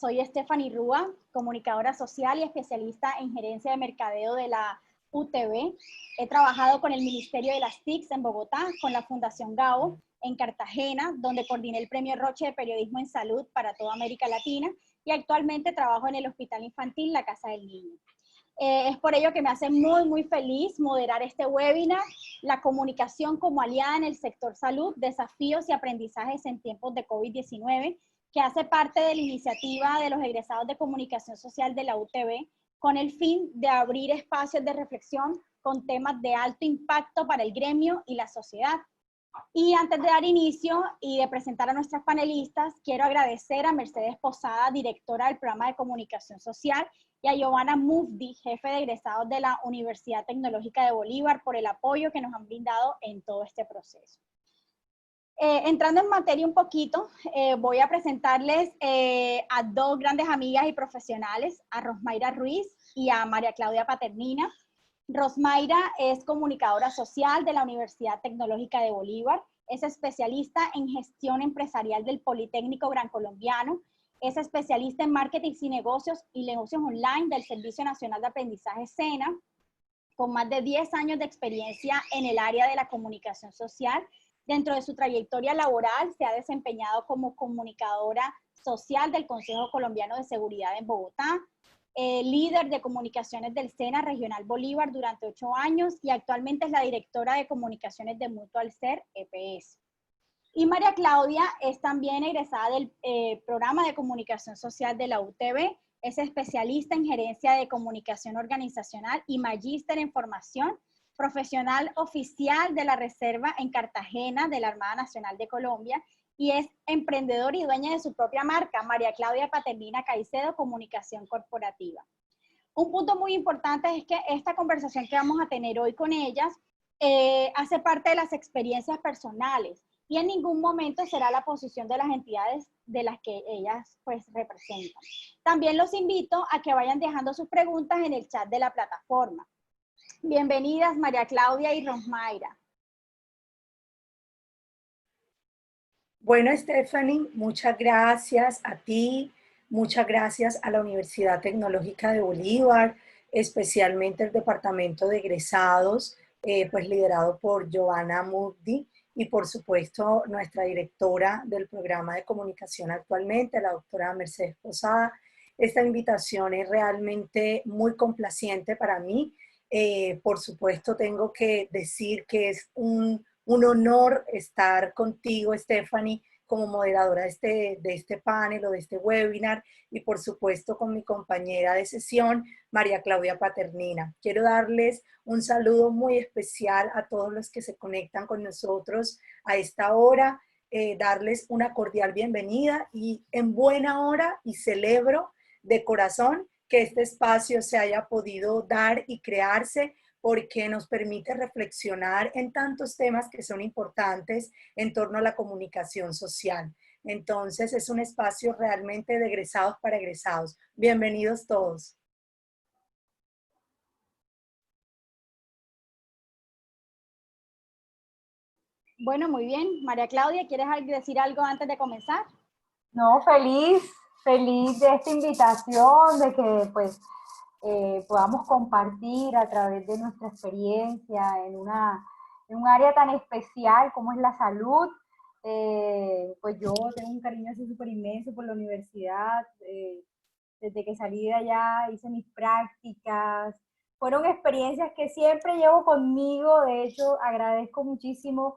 soy Stephanie Rúa, comunicadora social y especialista en gerencia de mercadeo de la UTB. He trabajado con el Ministerio de las TICs en Bogotá, con la Fundación Gabo en Cartagena, donde coordiné el Premio Roche de Periodismo en Salud para toda América Latina, y actualmente trabajo en el Hospital Infantil La Casa del Niño. Es por ello que me hace muy feliz moderar este webinar, la comunicación como aliada en el sector salud, desafíos y aprendizajes en tiempos de COVID-19, que hace parte de la iniciativa de los egresados de comunicación social de la UTB, con el fin de abrir espacios de reflexión con temas de alto impacto para el gremio y la sociedad. Y antes de dar inicio y de presentar a nuestras panelistas, quiero agradecer a Mercedes Posada, directora del programa de comunicación social, y a Giovanna Mufdi, jefe de egresados de la Universidad Tecnológica de Bolívar, por el apoyo que nos han brindado en todo este proceso. Entrando en materia un poquito, voy a presentarles a dos grandes amigas y profesionales, a Rosmayra Ruiz y a María Claudia Paternina. Rosmayra es comunicadora social de la Universidad Tecnológica de Bolívar, es especialista en gestión empresarial del Politécnico Gran Colombiano, es especialista en marketing y negocios online del Servicio Nacional de Aprendizaje SENA, con más de 10 años de experiencia en el área de la comunicación social. Dentro de su trayectoria laboral se ha desempeñado como comunicadora social del Consejo Colombiano de Seguridad en Bogotá, líder de comunicaciones del SENA Regional Bolívar durante 8 años y actualmente es la directora de comunicaciones de Mutual Ser EPS. Y María Claudia es también egresada del programa de comunicación social de la UTB, es especialista en gerencia de comunicación organizacional y magíster en formación, profesional oficial de la Reserva en Cartagena de la Armada Nacional de Colombia, y es emprendedora y dueña de su propia marca, María Claudia Paternina Caicedo Comunicación Corporativa. Un punto muy importante es que esta conversación que vamos a tener hoy con ellas hace parte de las experiencias personales y en ningún momento será la posición de las entidades de las que ellas pues representan. También los invito a que vayan dejando sus preguntas en el chat de la plataforma. Bienvenidas María Claudia y Rosmayra. Bueno, Stephanie, muchas gracias a ti, muchas gracias a la Universidad Tecnológica de Bolívar, especialmente el Departamento de Egresados, pues liderado por Giovanna Mufdi, y por supuesto nuestra directora del programa de comunicación actualmente, la doctora Mercedes Posada. Esta invitación es realmente muy complaciente para mí. Por supuesto tengo que decir que es un honor estar contigo, Stephanie, como moderadora de este panel o de este webinar, y por supuesto con mi compañera de sesión, María Claudia Paternina. Quiero darles un saludo muy especial a todos los que se conectan con nosotros a esta hora, darles una cordial bienvenida y en buena hora, y celebro de corazón que este espacio se haya podido dar y crearse, porque nos permite reflexionar en tantos temas que son importantes en torno a la comunicación social. Entonces es un espacio realmente de egresados para egresados. Bienvenidos todos. Bueno, muy bien. María Claudia, ¿quieres decir algo antes de comenzar? No, feliz de esta invitación, de que pues podamos compartir a través de nuestra experiencia en un área tan especial como es la salud. Pues yo tengo un cariño así súper inmenso por la universidad. Desde que salí de allá hice mis prácticas. Fueron experiencias que siempre llevo conmigo. De hecho, agradezco muchísimo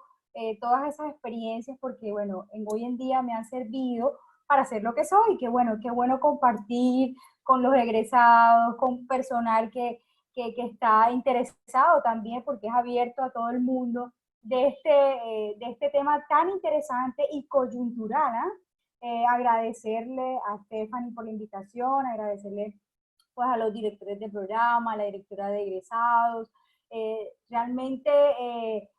todas esas experiencias porque, bueno, hoy en día me han servido para ser lo que soy. Qué bueno compartir con los egresados, con personal que está interesado también, porque es abierto a todo el mundo de este tema tan interesante y coyuntural, agradecerle a Stephanie por la invitación, agradecerle pues a los directores del programa, a la directora de egresados. Realmente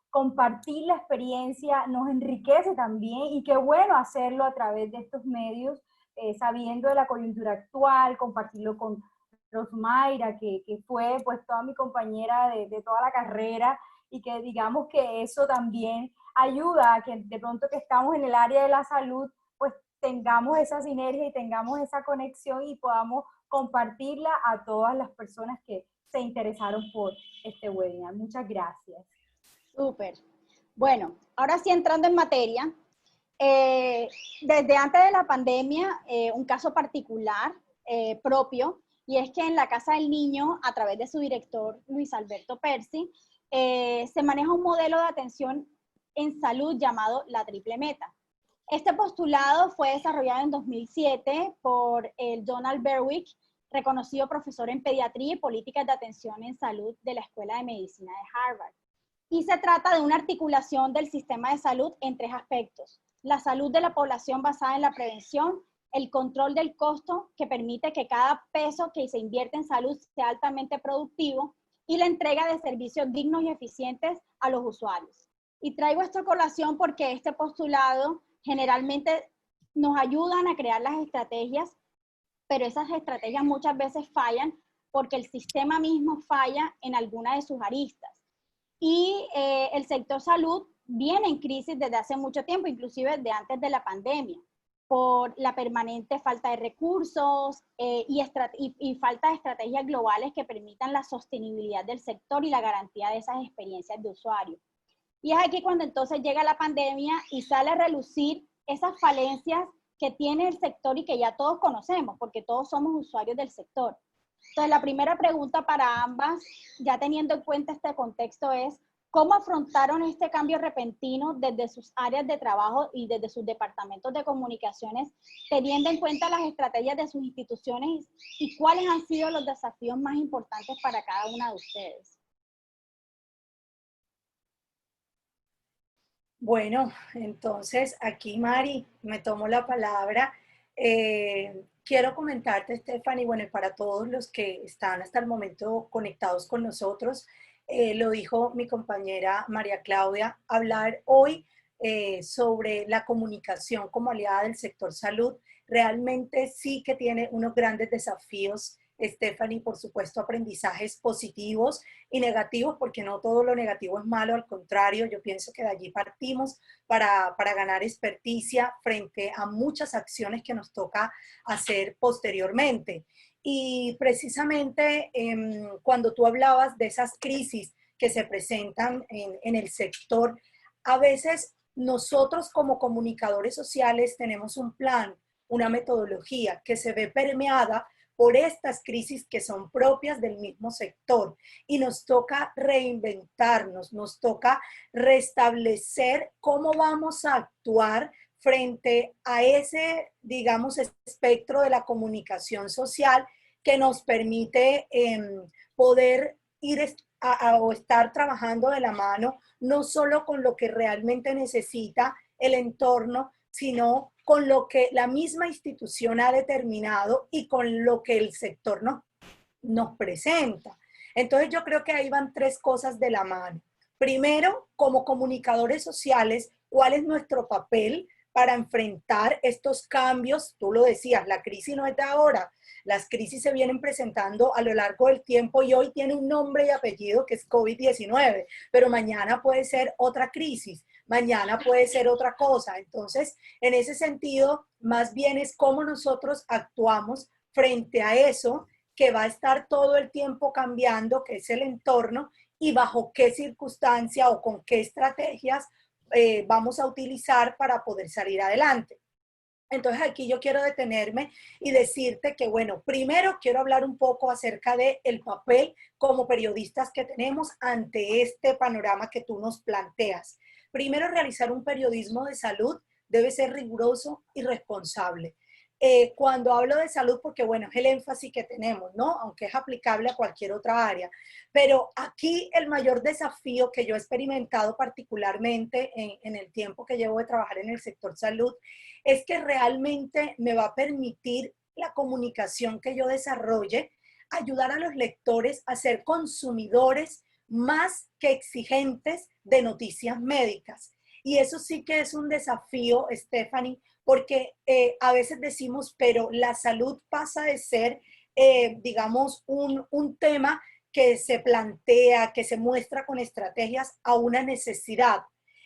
compartir la experiencia nos enriquece también, y qué bueno hacerlo a través de estos medios, sabiendo de la coyuntura actual, compartirlo con Rosmayra, que fue pues toda mi compañera de toda la carrera, y que digamos que eso también ayuda a que de pronto que estamos en el área de la salud, pues tengamos esa sinergia y tengamos esa conexión y podamos compartirla a todas las personas que se interesaron por este webinar. Muchas gracias. Súper. Bueno, ahora sí entrando en materia, desde antes de la pandemia, un caso particular propio, y es que en la Casa del Niño, a través de su director Luis Alberto Percy, se maneja un modelo de atención en salud llamado la triple meta. Este postulado fue desarrollado en 2007 por el Donald Berwick, reconocido profesor en pediatría y políticas de atención en salud de la Escuela de Medicina de Harvard. Y se trata de una articulación del sistema de salud en tres aspectos: la salud de la población basada en la prevención, el control del costo que permite que cada peso que se invierte en salud sea altamente productivo, y la entrega de servicios dignos y eficientes a los usuarios. Y traigo esta colación porque este postulado generalmente nos ayudan a crear las estrategias, pero esas estrategias muchas veces fallan porque el sistema mismo falla en alguna de sus aristas. Y el sector salud viene en crisis desde hace mucho tiempo, inclusive desde antes de la pandemia, por la permanente falta de recursos y falta de estrategias globales que permitan la sostenibilidad del sector y la garantía de esas experiencias de usuario. Y es aquí cuando entonces llega la pandemia y sale a relucir esas falencias que tiene el sector y que ya todos conocemos, porque todos somos usuarios del sector. Entonces, la primera pregunta para ambas, ya teniendo en cuenta este contexto, es ¿cómo afrontaron este cambio repentino desde sus áreas de trabajo y desde sus departamentos de comunicaciones, teniendo en cuenta las estrategias de sus instituciones y cuáles han sido los desafíos más importantes para cada una de ustedes? Bueno, entonces aquí Mari, me tomo la palabra. Quiero comentarte, Stephanie, bueno, y para todos los que están hasta el momento conectados con nosotros, lo dijo mi compañera María Claudia, hablar hoy sobre la comunicación como aliada del sector salud, realmente sí que tiene unos grandes desafíos, Stephanie, por supuesto, aprendizajes positivos y negativos, porque no todo lo negativo es malo, al contrario, yo pienso que de allí partimos para ganar experticia frente a muchas acciones que nos toca hacer posteriormente. Y precisamente cuando tú hablabas de esas crisis que se presentan en el sector, a veces nosotros como comunicadores sociales tenemos un plan, una metodología que se ve permeada por estas crisis que son propias del mismo sector, y nos toca reinventarnos, nos toca restablecer cómo vamos a actuar frente a ese, digamos, espectro de la comunicación social que nos permite poder ir o estar trabajando de la mano, no solo con lo que realmente necesita el entorno, sino con lo que la misma institución ha determinado y con lo que el sector nos presenta. Entonces yo creo que ahí van tres cosas de la mano. Primero, como comunicadores sociales, ¿cuál es nuestro papel para enfrentar estos cambios? Tú lo decías, la crisis no es de ahora, las crisis se vienen presentando a lo largo del tiempo y hoy tiene un nombre y apellido que es COVID-19, pero mañana puede ser otra crisis, mañana puede ser otra cosa. Entonces, en ese sentido, más bien es cómo nosotros actuamos frente a eso que va a estar todo el tiempo cambiando, que es el entorno, y bajo qué circunstancia o con qué estrategias vamos a utilizar para poder salir adelante. Entonces aquí yo quiero detenerme y decirte que, bueno, primero quiero hablar un poco acerca del papel como periodistas que tenemos ante este panorama que tú nos planteas. Primero, realizar un periodismo de salud debe ser riguroso y responsable. Cuando hablo de salud, porque bueno, es el énfasis que tenemos, ¿no? Aunque es aplicable a cualquier otra área. Pero aquí el mayor desafío que yo he experimentado particularmente en el tiempo que llevo de trabajar en el sector salud es que realmente me va a permitir la comunicación que yo desarrolle, ayudar a los lectores a ser consumidores más que exigentes de noticias médicas. Y eso sí que es un desafío, Stephanie, porque a veces decimos, pero la salud pasa de ser, digamos, un tema que se plantea, que se muestra con estrategias, a una necesidad.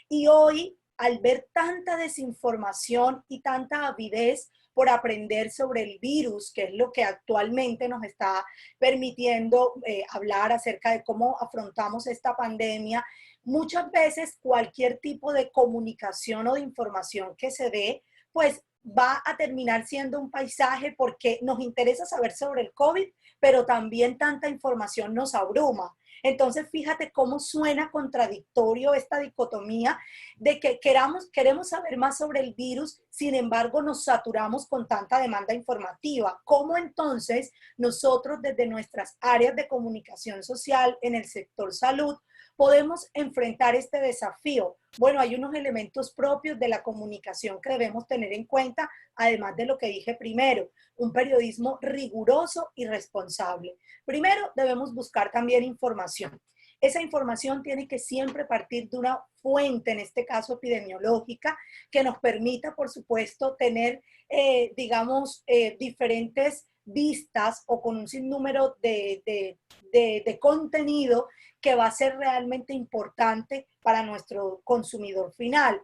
Y hoy al ver tanta desinformación y tanta avidez por aprender sobre el virus, que es lo que actualmente nos está permitiendo hablar acerca de cómo afrontamos esta pandemia, muchas veces cualquier tipo de comunicación o de información que se dé, pues va a terminar siendo un paisaje porque nos interesa saber sobre el COVID, pero también tanta información nos abruma. Entonces, fíjate cómo suena contradictorio esta dicotomía de que queremos saber más sobre el virus, sin embargo, nos saturamos con tanta demanda informativa. ¿Cómo entonces nosotros desde nuestras áreas de comunicación social en el sector salud podemos enfrentar este desafío? Bueno, hay unos elementos propios de la comunicación que debemos tener en cuenta, además de lo que dije primero, un periodismo riguroso y responsable. Primero, debemos buscar también información. Esa información tiene que siempre partir de una fuente, en este caso epidemiológica, que nos permita, por supuesto, tener, diferentes vistas o con un sinnúmero de contenido que va a ser realmente importante para nuestro consumidor final.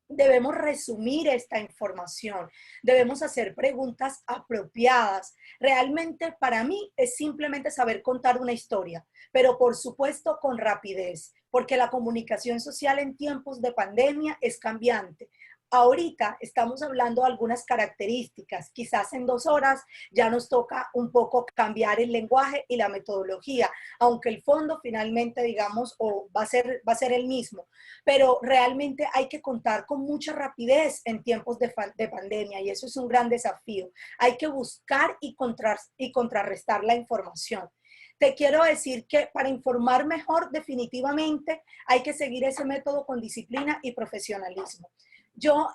Debemos resumir esta información, debemos hacer preguntas apropiadas. Realmente para mí es simplemente saber contar una historia, pero por supuesto con rapidez, porque la comunicación social en tiempos de pandemia es cambiante. Ahorita estamos hablando de algunas características, quizás en 2 horas ya nos toca un poco cambiar el lenguaje y la metodología, aunque el fondo finalmente, digamos, va a ser el mismo, pero realmente hay que contar con mucha rapidez en tiempos de pandemia y eso es un gran desafío. Hay que buscar y contrarrestar la información. Te quiero decir que para informar mejor definitivamente hay que seguir ese método con disciplina y profesionalismo. Yo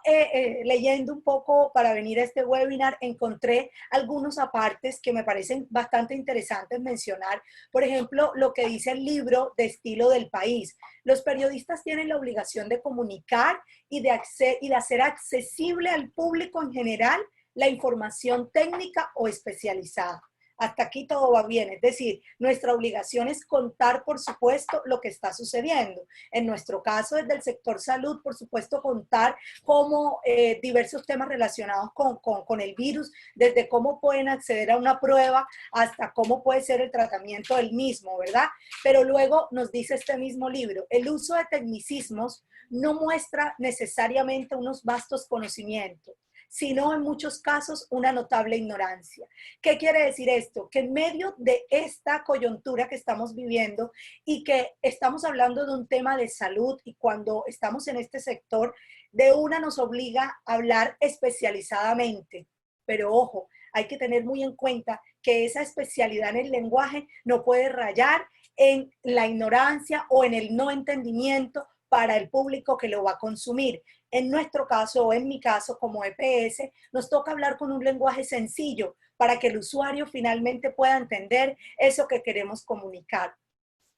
leyendo un poco para venir a este webinar encontré algunos apartes que me parecen bastante interesantes mencionar. Por ejemplo, lo que dice el libro de estilo del país. Los periodistas tienen la obligación de comunicar y de hacer accesible al público en general la información técnica o especializada. Hasta aquí todo va bien, es decir, nuestra obligación es contar, por supuesto, lo que está sucediendo. En nuestro caso, desde el sector salud, por supuesto, contar cómo diversos temas relacionados con el virus, desde cómo pueden acceder a una prueba hasta cómo puede ser el tratamiento del mismo, ¿verdad? Pero luego nos dice este mismo libro, el uso de tecnicismos no muestra necesariamente unos vastos conocimientos, sino en muchos casos una notable ignorancia. ¿Qué quiere decir esto? Que en medio de esta coyuntura que estamos viviendo y que estamos hablando de un tema de salud y cuando estamos en este sector, de una nos obliga a hablar especializadamente. Pero ojo, hay que tener muy en cuenta que esa especialidad en el lenguaje no puede rayar en la ignorancia o en el no entendimiento para el público que lo va a consumir. En nuestro caso o en mi caso como EPS, nos toca hablar con un lenguaje sencillo para que el usuario finalmente pueda entender eso que queremos comunicar.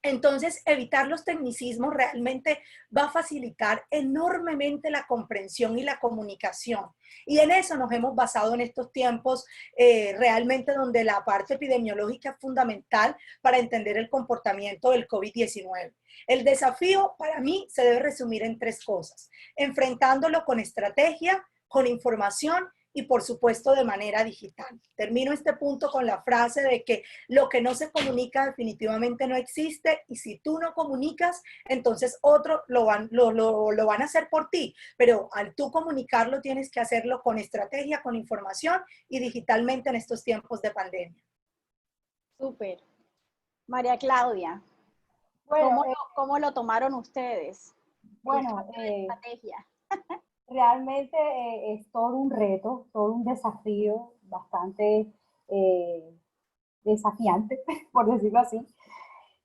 Entonces, evitar los tecnicismos realmente va a facilitar enormemente la comprensión y la comunicación. Y en eso nos hemos basado en estos tiempos, realmente donde la parte epidemiológica es fundamental para entender el comportamiento del COVID-19. El desafío para mí se debe resumir en 3 cosas: enfrentándolo con estrategia, con información y por supuesto de manera digital. Termino este punto con la frase de que lo que no se comunica definitivamente no existe y si tú no comunicas, entonces otros lo van a hacer por ti, pero al tú comunicarlo tienes que hacerlo con estrategia, con información y digitalmente en estos tiempos de pandemia. Súper. María Claudia, Bueno, ¿cómo lo tomaron ustedes? bueno, Estrategia. realmente es todo un reto, todo un desafío bastante desafiante, por decirlo así.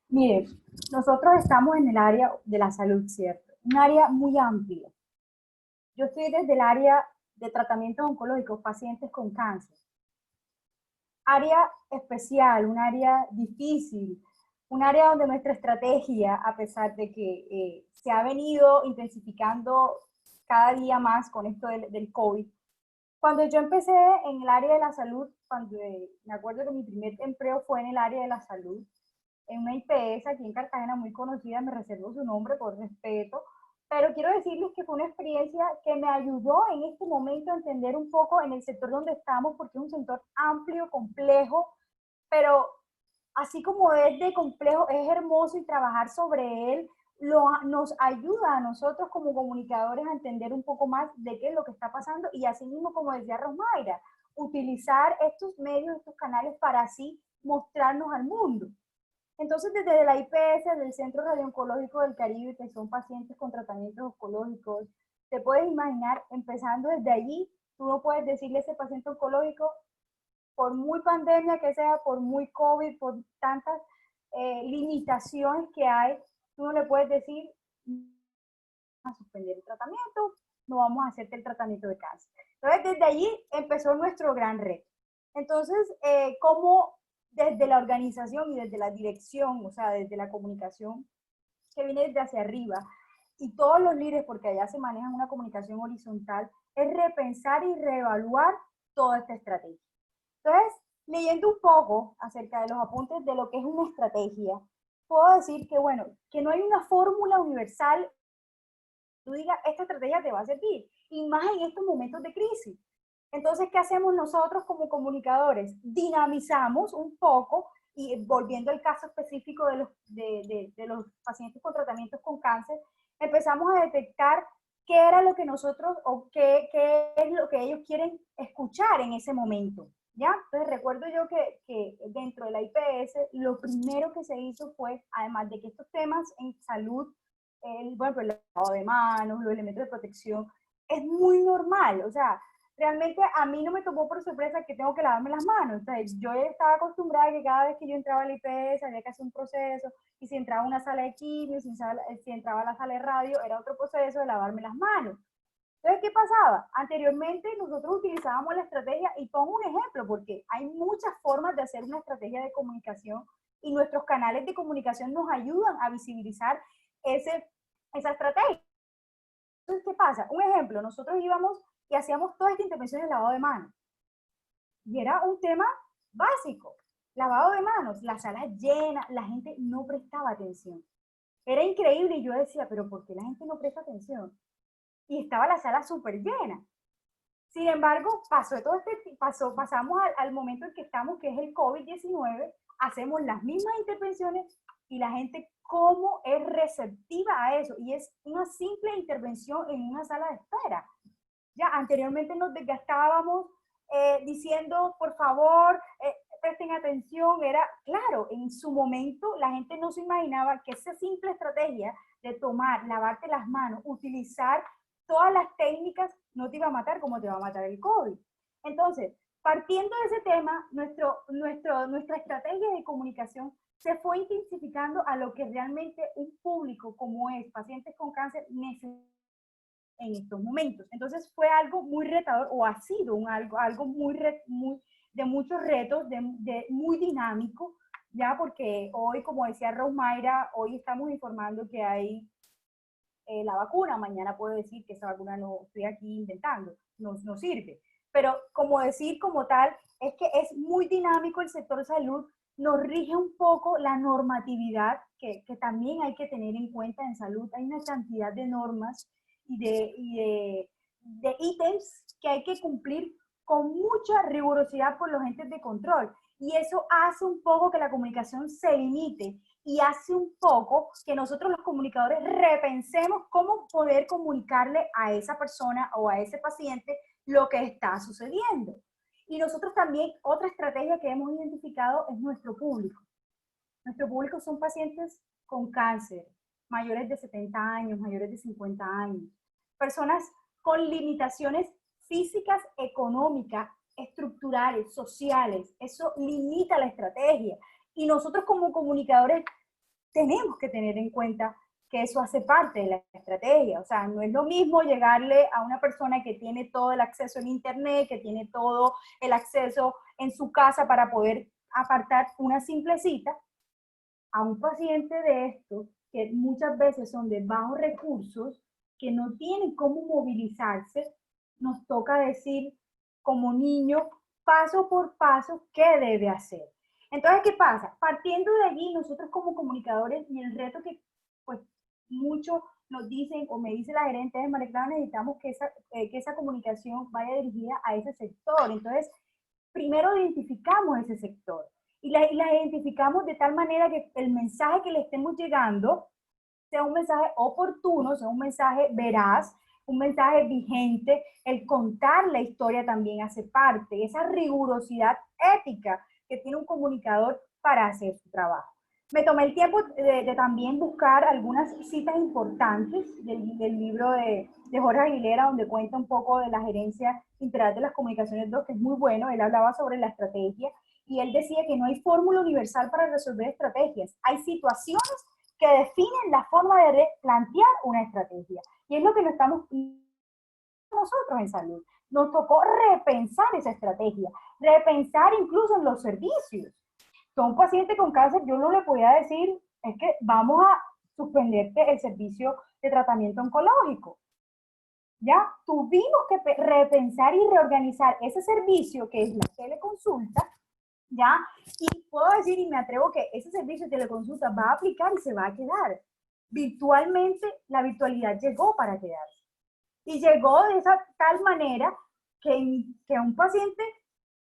Miren, nosotros estamos en el área de la salud, ¿cierto? Un área muy amplia. Yo estoy desde el área de tratamientos oncológicos, pacientes con cáncer. Área especial, un área difícil, un área donde nuestra estrategia, a pesar de que se ha venido intensificando cada día más con esto del COVID. Cuando yo empecé en el área de la salud, cuando me acuerdo que mi primer empleo fue en el área de la salud, en una IPS aquí en Cartagena muy conocida, me reservo su nombre por respeto, pero quiero decirles que fue una experiencia que me ayudó en este momento a entender un poco en el sector donde estamos, porque es un sector amplio, complejo, pero así como es de complejo, es hermoso y trabajar sobre él nos ayuda a nosotros como comunicadores a entender un poco más de qué es lo que está pasando y así mismo, como decía Rosmayra, utilizar estos medios, estos canales para así mostrarnos al mundo. Entonces, desde la IPS, del Centro Radiooncológico del Caribe, que son pacientes con tratamientos oncológicos, te puedes imaginar, empezando desde allí, tú no puedes decirle a ese paciente oncológico, por muy pandemia que sea, por muy COVID, por tantas limitaciones que hay, tú no le puedes decir, vamos a suspender el tratamiento, no vamos a hacerte el tratamiento de cáncer. Entonces, desde allí empezó nuestro gran reto. Entonces, ¿cómo desde la organización y desde la dirección, o sea, desde la comunicación que viene desde hacia arriba, y todos los líderes, porque allá se maneja una comunicación horizontal, es repensar y reevaluar toda esta estrategia? Entonces, leyendo un poco acerca de los apuntes de lo que es una estrategia, puedo decir que, bueno, que no hay una fórmula universal, tú digas, esta estrategia te va a servir, y más en estos momentos de crisis. Entonces, ¿qué hacemos nosotros como comunicadores? Dinamizamos un poco y volviendo al caso específico de los pacientes con tratamientos con cáncer, empezamos a detectar qué era lo que nosotros o qué es lo que ellos quieren escuchar en ese momento. ¿Ya? Entonces recuerdo yo que dentro de la IPS lo primero que se hizo fue, además de que estos temas en salud, bueno, el lavado de manos, los elementos de protección, es muy normal, o sea, realmente a mí no me tomó por sorpresa que tengo que lavarme las manos. Entonces, yo estaba acostumbrada a que cada vez que yo entraba a la IPS había que hacer un proceso, y si entraba a una sala de quimio, si entraba a la sala de radio, era otro proceso de lavarme las manos. Entonces, ¿qué pasaba? Anteriormente nosotros utilizábamos la estrategia, y pongo un ejemplo, porque hay muchas formas de hacer una estrategia de comunicación, y nuestros canales de comunicación nos ayudan a visibilizar esa estrategia. Entonces, ¿qué pasa? Un ejemplo, nosotros íbamos y hacíamos toda esta intervención de lavado de manos. Y era un tema básico, lavado de manos, la sala llena, la gente no prestaba atención. Era increíble y yo decía, pero ¿por qué la gente no presta atención? Y estaba la sala súper llena. Sin embargo, pasamos al momento en que estamos, que es el COVID-19, hacemos las mismas intervenciones y la gente cómo es receptiva a eso. Y es una simple intervención en una sala de espera. Ya anteriormente nos desgastábamos diciendo, por favor, presten atención. Era claro, en su momento la gente no se imaginaba que esa simple estrategia de tomar, lavarte las manos, utilizar todas las técnicas no te iba a matar como te va a matar el COVID. Entonces, partiendo de ese tema, nuestra estrategia de comunicación se fue intensificando a lo que realmente un público como es pacientes con cáncer necesita en estos momentos. Entonces fue algo muy retador, o ha sido algo muy de muchos retos, muy dinámico, ya porque hoy, como decía Rosmayra, hoy estamos informando que hay la vacuna, mañana puedo decir que esa vacuna no estoy aquí inventando, no sirve. Pero como decir como tal, es que es muy dinámico el sector salud, nos rige un poco la normatividad que también hay que tener en cuenta en salud. Hay una cantidad de normas de ítems que hay que cumplir con mucha rigurosidad por los entes de control. Y eso hace un poco que la comunicación se limite y hace un poco que nosotros los comunicadores repensemos cómo poder comunicarle a esa persona o a ese paciente lo que está sucediendo. Y nosotros también, otra estrategia que hemos identificado es nuestro público. Nuestro público son pacientes con cáncer, mayores de 70 años, mayores de 50 años, personas con limitaciones físicas, económicas, estructurales, sociales. Eso limita la estrategia. Y nosotros como comunicadores tenemos que tener en cuenta que eso hace parte de la estrategia. O sea, no es lo mismo llegarle a una persona que tiene todo el acceso en internet, que tiene todo el acceso en su casa para poder apartar una simple cita, a un paciente de estos que muchas veces son de bajos recursos, que no tienen cómo movilizarse, nos toca decir como niño, paso por paso, qué debe hacer. Entonces, ¿qué pasa? Partiendo de allí, nosotros como comunicadores, y el reto que pues mucho nos dicen, o me dice la gerente de María Clara, necesitamos que esa comunicación vaya dirigida a ese sector. Entonces, primero identificamos ese sector y la identificamos de tal manera que el mensaje que le estemos llegando sea un mensaje oportuno, sea un mensaje veraz, un mensaje vigente. El contar la historia también hace parte, esa rigurosidad ética que tiene un comunicador para hacer su trabajo. Me tomé el tiempo de también buscar algunas citas importantes del libro de Jorge Aguilera, donde cuenta un poco de la gerencia integral de las comunicaciones 2, que es muy bueno. Él hablaba sobre la estrategia y él decía que no hay fórmula universal para resolver estrategias. Hay situaciones que definen la forma de plantear una estrategia. Y es lo que nos estamos nosotros en salud. Nos tocó repensar esa estrategia, repensar incluso en los servicios. A un paciente con cáncer yo no le podía decir, es que vamos a suspenderte el servicio de tratamiento oncológico. Ya tuvimos que repensar y reorganizar ese servicio que es la teleconsulta, ¿ya? Y puedo decir, y me atrevo que ese servicio de teleconsulta va a aplicar y se va a quedar. Virtualmente, la virtualidad llegó para quedarse. Y llegó de esa tal manera que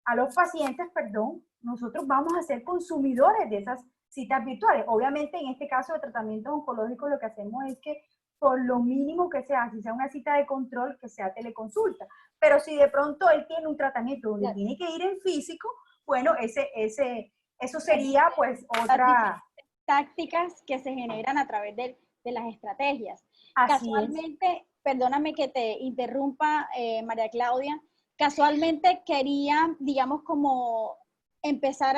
a los pacientes, nosotros vamos a ser consumidores de esas citas virtuales. Obviamente, en este caso de tratamientos oncológicos, lo que hacemos es que por lo mínimo que sea, si sea una cita de control, que sea teleconsulta. Pero si de pronto él tiene un tratamiento donde tiene que ir en físico, bueno, eso sería pues otra... Tácticas que se generan a través de las estrategias. Así Casualmente, perdóname que te interrumpa, María Claudia, casualmente quería, digamos, como empezar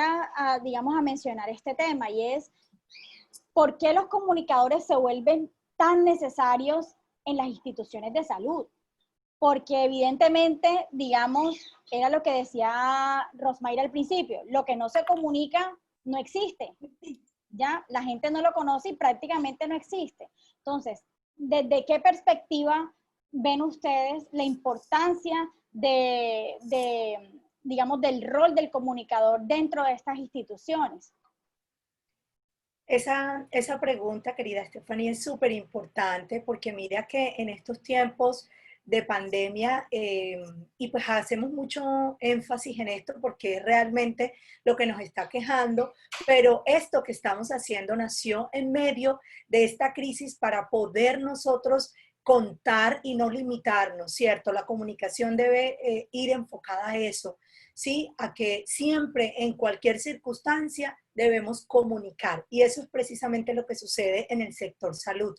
digamos, a mencionar este tema, y es ¿por qué los comunicadores se vuelven tan necesarios en las instituciones de salud? Porque evidentemente, digamos, era lo que decía Rosmayra al principio, lo que no se comunica no existe, ¿ya? La gente no lo conoce y prácticamente no existe. Entonces, ¿desde qué perspectiva ven ustedes la importancia digamos, del rol del comunicador dentro de estas instituciones? Esa pregunta, querida Estefanía, es súper importante porque mira que en estos tiempos de pandemia, y pues hacemos mucho énfasis en esto porque es realmente lo que nos está quejando, pero esto que estamos haciendo nació en medio de esta crisis para poder nosotros contar y no limitarnos, ¿cierto? La comunicación debe ir enfocada a eso, ¿sí? A que siempre, en cualquier circunstancia, debemos comunicar. Y eso es precisamente lo que sucede en el sector salud.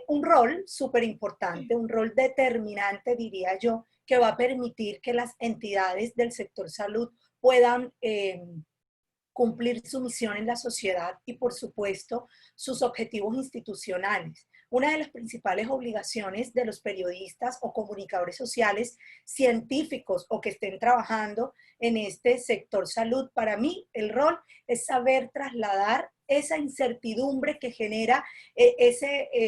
Un rol súper importante, un rol determinante, diría yo, que va a permitir que las entidades del sector salud puedan cumplir su misión en la sociedad y, por supuesto, sus objetivos institucionales. Una de las principales obligaciones de los periodistas o comunicadores sociales, científicos o que estén trabajando en este sector salud, para mí el rol es saber trasladar esa incertidumbre que genera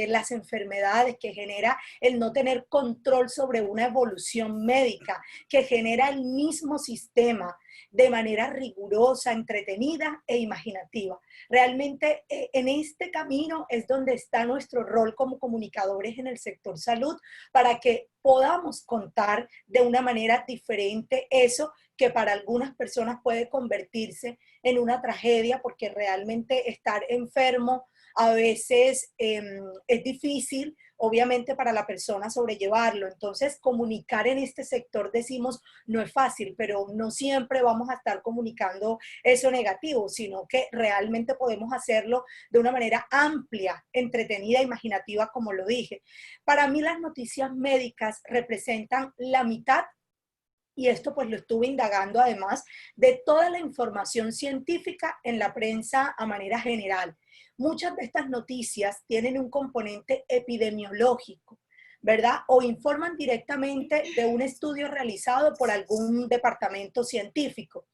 las enfermedades, que genera el no tener control sobre una evolución médica, que genera el mismo sistema de manera rigurosa, entretenida e imaginativa. Realmente en este camino es donde está nuestro rol como comunicadores en el sector salud, para que podamos contar de una manera diferente eso que para algunas personas puede convertirse en una tragedia, porque realmente estar enfermo a veces es difícil, obviamente, para la persona sobrellevarlo. Entonces, comunicar en este sector, decimos, no es fácil, pero no siempre vamos a estar comunicando eso negativo, sino que realmente podemos hacerlo de una manera amplia, entretenida, imaginativa, como lo dije. Para mí las noticias médicas representan la mitad, y esto pues lo estuve indagando además, de toda la información científica en la prensa a manera general. Muchas de estas noticias tienen un componente epidemiológico, ¿verdad? O informan directamente de un estudio realizado por algún departamento científico.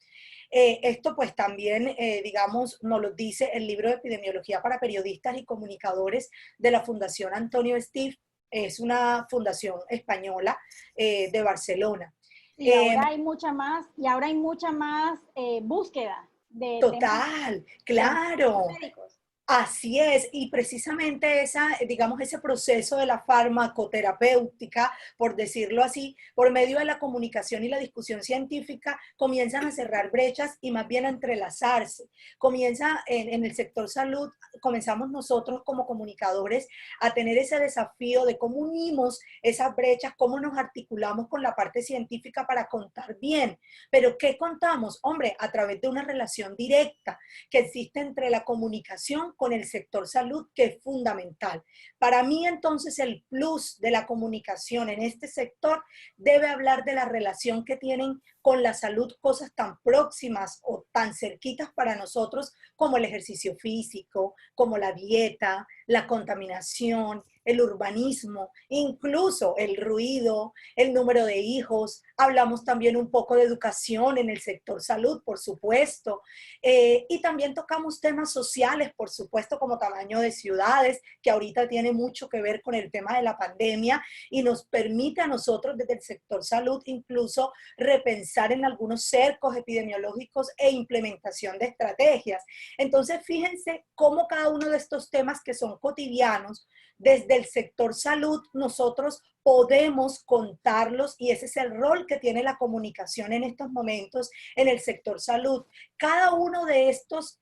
Esto pues también, digamos, nos lo dice el libro de epidemiología para periodistas y comunicadores de la Fundación Antonio Steve. Es una fundación española de Barcelona. Y ahora hay mucha más, búsqueda de Total, claro. médicos. Así es, y precisamente digamos, ese proceso de la farmacoterapéutica, por decirlo así, por medio de la comunicación y la discusión científica, comienzan a cerrar brechas y más bien a entrelazarse. Comienza en el sector salud, comenzamos nosotros como comunicadores a tener ese desafío de cómo unimos esas brechas, cómo nos articulamos con la parte científica para contar bien. Pero ¿qué contamos? Hombre, a través de una relación directa que existe entre la comunicación con el sector salud, que es fundamental. Para mí, entonces, el plus de la comunicación en este sector debe hablar de la relación que tienen con la salud cosas tan próximas o tan cerquitas para nosotros como el ejercicio físico, como la dieta, la contaminación, el urbanismo, incluso el ruido, el número de hijos. Hablamos también un poco de educación en el sector salud, por supuesto, y también tocamos temas sociales, por supuesto, como tamaño de ciudades, que ahorita tiene mucho que ver con el tema de la pandemia y nos permite a nosotros desde el sector salud incluso repensar en algunos cercos epidemiológicos e implementación de estrategias. Entonces, fíjense cómo cada uno de estos temas que son cotidianos, desde el sector salud, nosotros podemos contarlos y ese es el rol que tiene la comunicación en estos momentos en el sector salud. Cada uno de estos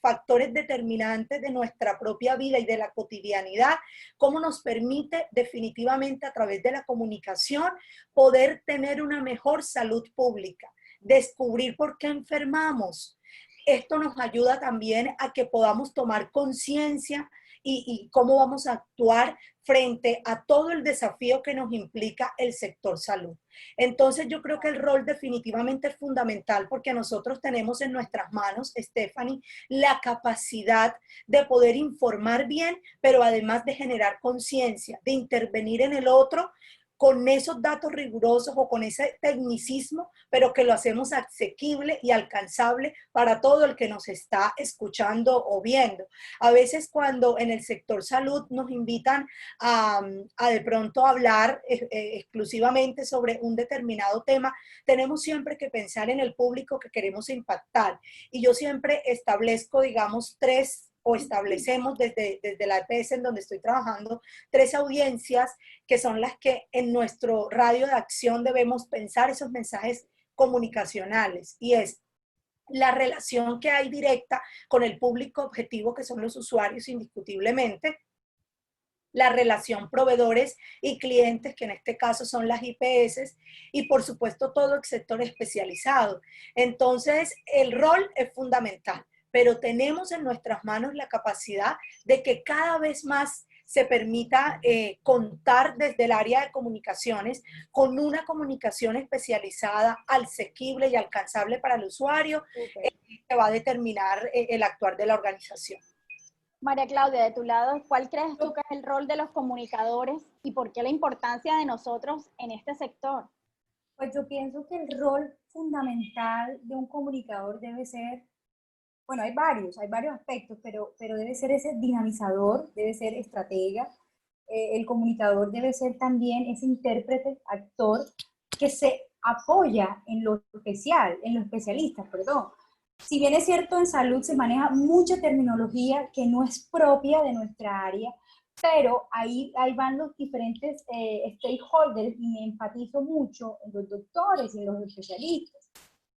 factores determinantes de nuestra propia vida y de la cotidianidad, cómo nos permite definitivamente a través de la comunicación poder tener una mejor salud pública, descubrir por qué enfermamos. Esto nos ayuda también a que podamos tomar conciencia y cómo vamos a actuar frente a todo el desafío que nos implica el sector salud. Entonces yo creo que el rol definitivamente es fundamental porque nosotros tenemos en nuestras manos, Stephanie, la capacidad de poder informar bien, pero además de generar conciencia, de intervenir en el otro con esos datos rigurosos o con ese tecnicismo, pero que lo hacemos asequible y alcanzable para todo el que nos está escuchando o viendo. A veces cuando en el sector salud nos invitan a de pronto hablar exclusivamente sobre un determinado tema, tenemos siempre que pensar en el público que queremos impactar. Y yo siempre establezco, digamos, establecemos desde la EPS en donde estoy trabajando, 3 audiencias que son las que en nuestro radio de acción debemos pensar esos mensajes comunicacionales, y es la relación que hay directa con el público objetivo, que son los usuarios indiscutiblemente, la relación proveedores y clientes, que en este caso son las IPS, y por supuesto todo el sector especializado. Entonces, el rol es fundamental, pero tenemos en nuestras manos la capacidad de que cada vez más se permita contar desde el área de comunicaciones con una comunicación especializada, asequible y alcanzable para el usuario, que va a determinar el actuar de la organización. María Claudia, de tu lado, ¿cuál crees tú que es el rol de los comunicadores y por qué la importancia de nosotros en este sector? Pues yo pienso que el rol fundamental de un comunicador debe ser, bueno, hay varios aspectos, pero debe ser ese dinamizador, debe ser estratega. El comunicador debe ser también ese intérprete, actor, que se apoya en lo especial, en los especialistas, perdón. Si bien es cierto, en salud se maneja mucha terminología que no es propia de nuestra área, pero ahí van los diferentes stakeholders y me enfatizo mucho en los doctores y en los especialistas.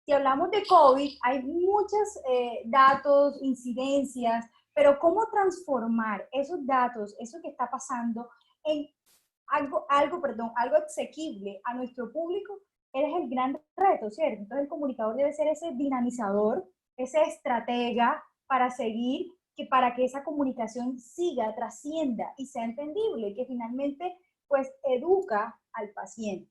Si hablamos de COVID, hay muchos datos, incidencias, pero ¿cómo transformar esos datos, eso que está pasando, en algo asequible a nuestro público? Es el gran reto, ¿cierto? Entonces el comunicador debe ser ese dinamizador, ese estratega para seguir, para que esa comunicación siga, trascienda y sea entendible, que finalmente pues educa al paciente.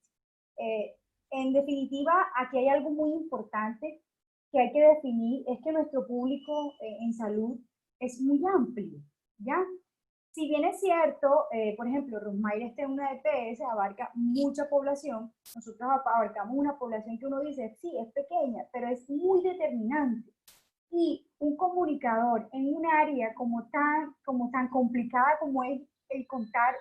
En definitiva, aquí hay algo muy importante que hay que definir, es que nuestro público en salud es muy amplio, ¿ya? Si bien es cierto, por ejemplo, Rosmaire en una EPS abarca mucha población, nosotros abarcamos una población que uno dice, sí, es pequeña, pero es muy determinante. Y un comunicador en un área como tan complicada como es el contar,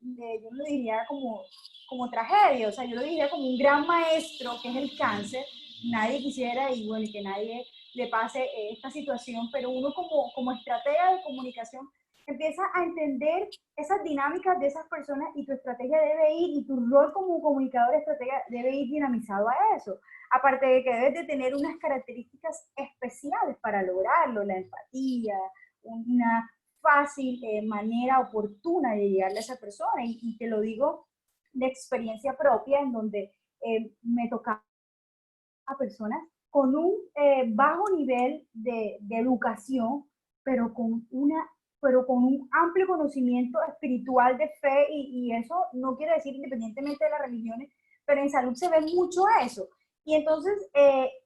yo lo diría como tragedia, o sea, yo lo diría como un gran maestro que es el cáncer. Nadie quisiera, y bueno, que nadie le pase esta situación, pero uno como estratega de comunicación empieza a entender esas dinámicas de esas personas y tu estrategia debe ir, y tu rol como comunicador estratega debe ir dinamizado a eso. Aparte de que debes de tener unas características especiales para lograrlo, la empatía, una fácil manera oportuna de llegarle a esa persona. Y te lo digo de experiencia propia, en donde me tocaba a personas con un bajo nivel de educación, pero pero con un amplio conocimiento espiritual de fe, y eso no quiere decir independientemente de las religiones, pero en salud se ve mucho eso. Y entonces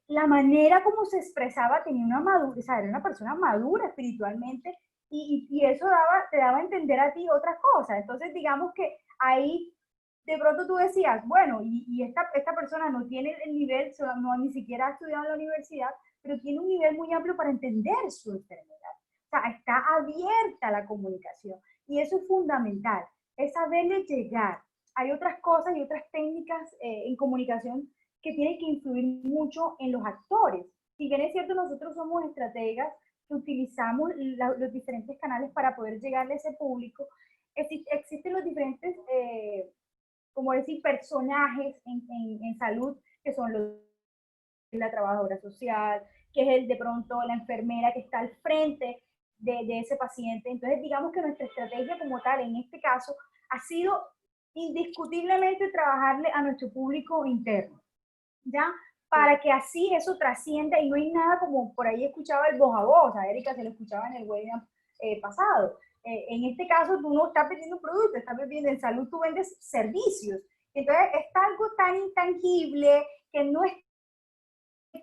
la manera como se expresaba tenía una madurez, o sea, era una persona madura espiritualmente, y eso te daba a entender a ti otras cosas. Entonces digamos que ahí de pronto tú decías, bueno, y esta persona no tiene el nivel, no, ni siquiera ha estudiado en la universidad, pero tiene un nivel muy amplio para entender su enfermedad. O sea, está abierta la comunicación, y eso es fundamental, es saberle llegar. Hay otras cosas y otras técnicas en comunicación que tienen que influir mucho en los actores. Si bien es cierto, nosotros somos estrategas que utilizamos los diferentes canales para poder llegarle a ese público, existen los diferentes como decir, personajes en salud, que son la trabajadora social, que es de pronto la enfermera que está al frente de ese paciente. Entonces, digamos que nuestra estrategia como tal, en este caso, ha sido indiscutiblemente trabajarle a nuestro público interno, ¿ya? Para que así eso trascienda, y no hay nada como, por ahí escuchaba el voz a voz, a Erika se lo escuchaba en el webinar pasado. En este caso tú no estás vendiendo un producto, estás vendiendo, en salud tú vendes servicios. Entonces es algo tan intangible que no es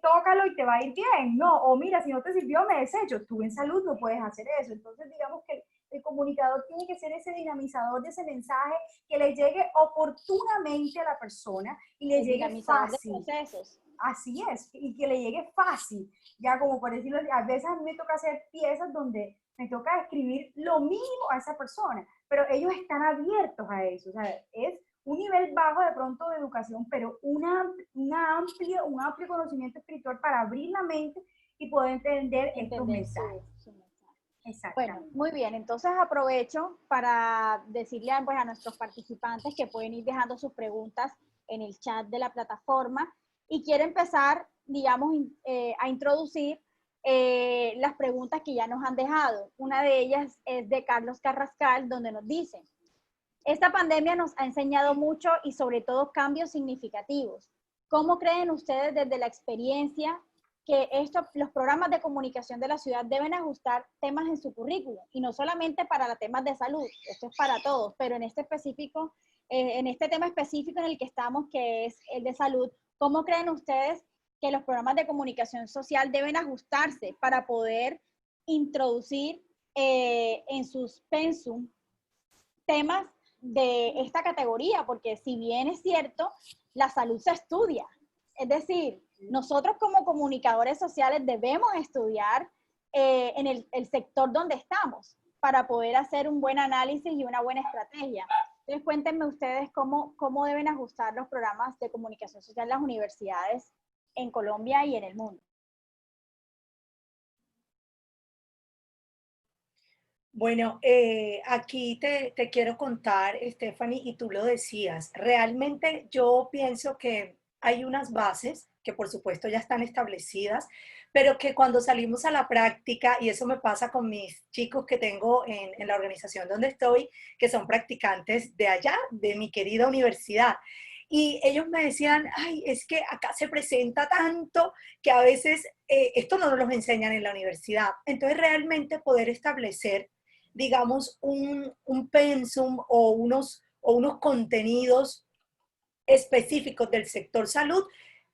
tócalo y te va a ir bien, no, o mira, si no te sirvió me desecho. Tú en salud no puedes hacer eso. Entonces digamos que el comunicador tiene que ser ese dinamizador de ese mensaje, que le llegue oportunamente a la persona y le llegue fácil. De procesos. Así es, y que le llegue fácil. Ya como por decirlo, a veces a mí me toca hacer piezas donde me toca escribir lo mínimo a esa persona, pero ellos están abiertos a eso. O sea, es un nivel bajo de pronto de educación, pero un amplio conocimiento espiritual para abrir la mente y poder entender estos mensajes. Su mensaje. Bueno, muy bien. Entonces aprovecho para decirle pues, a nuestros participantes que pueden ir dejando sus preguntas en el chat de la plataforma, y quiero empezar, digamos, a introducir las preguntas que ya nos han dejado. Una de ellas es de Carlos Carrascal, donde nos dice: esta pandemia nos ha enseñado mucho y sobre todo cambios significativos. ¿Cómo creen ustedes desde la experiencia que los programas de comunicación de la ciudad deben ajustar temas en su currículum? Y no solamente para temas de salud, esto es para todos, pero en este tema específico en el que estamos, que es el de salud, ¿cómo creen ustedes que los programas de comunicación social deben ajustarse para poder introducir en sus pensum temas de esta categoría? Porque si bien es cierto, la salud se estudia. Es decir, nosotros como comunicadores sociales debemos estudiar en el sector donde estamos para poder hacer un buen análisis y una buena estrategia. Entonces, cuéntenme ustedes cómo deben ajustar los programas de comunicación social en las universidades en Colombia y en el mundo. Bueno, aquí te quiero contar, Stephanie, y tú lo decías, realmente yo pienso que hay unas bases que por supuesto ya están establecidas, pero que cuando salimos a la práctica, y eso me pasa con mis chicos que tengo en la organización donde estoy, que son practicantes de allá, de mi querida universidad, y ellos me decían, ay, es que acá se presenta tanto que a veces esto no nos lo enseñan en la universidad. Entonces realmente poder establecer, digamos, un pensum o unos contenidos específicos del sector salud,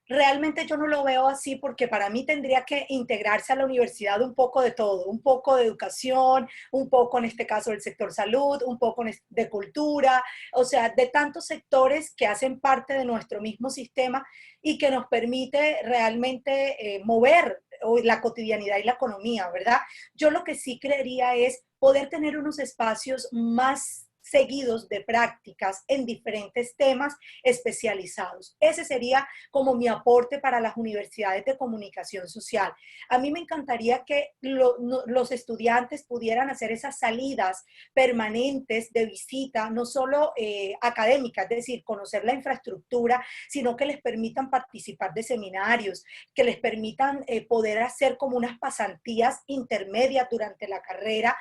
realmente yo no lo veo así, porque para mí tendría que integrarse a la universidad un poco de todo, un poco de educación, un poco en este caso del sector salud, un poco de cultura, o sea, de tantos sectores que hacen parte de nuestro mismo sistema y que nos permite realmente mover la cotidianidad y la economía, ¿verdad? Yo lo que sí creería es poder tener unos espacios más seguidos de prácticas en diferentes temas especializados. Ese sería como mi aporte para las universidades de comunicación social. A mí me encantaría que los estudiantes pudieran hacer esas salidas permanentes de visita, no solo académicas, es decir, conocer la infraestructura, sino que les permitan participar de seminarios, que les permitan poder hacer como unas pasantías intermedias durante la carrera,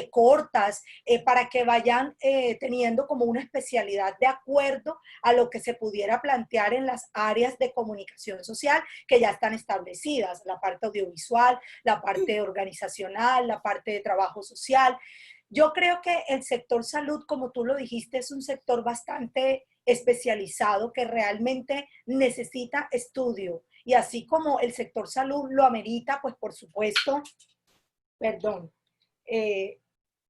cortas, para que vayan teniendo como una especialidad de acuerdo a lo que se pudiera plantear en las áreas de comunicación social que ya están establecidas, la parte audiovisual, la parte organizacional, la parte de trabajo social. Yo creo que el sector salud, como tú lo dijiste, es un sector bastante especializado que realmente necesita estudio. Y así como el sector salud lo amerita, pues por supuesto, perdón,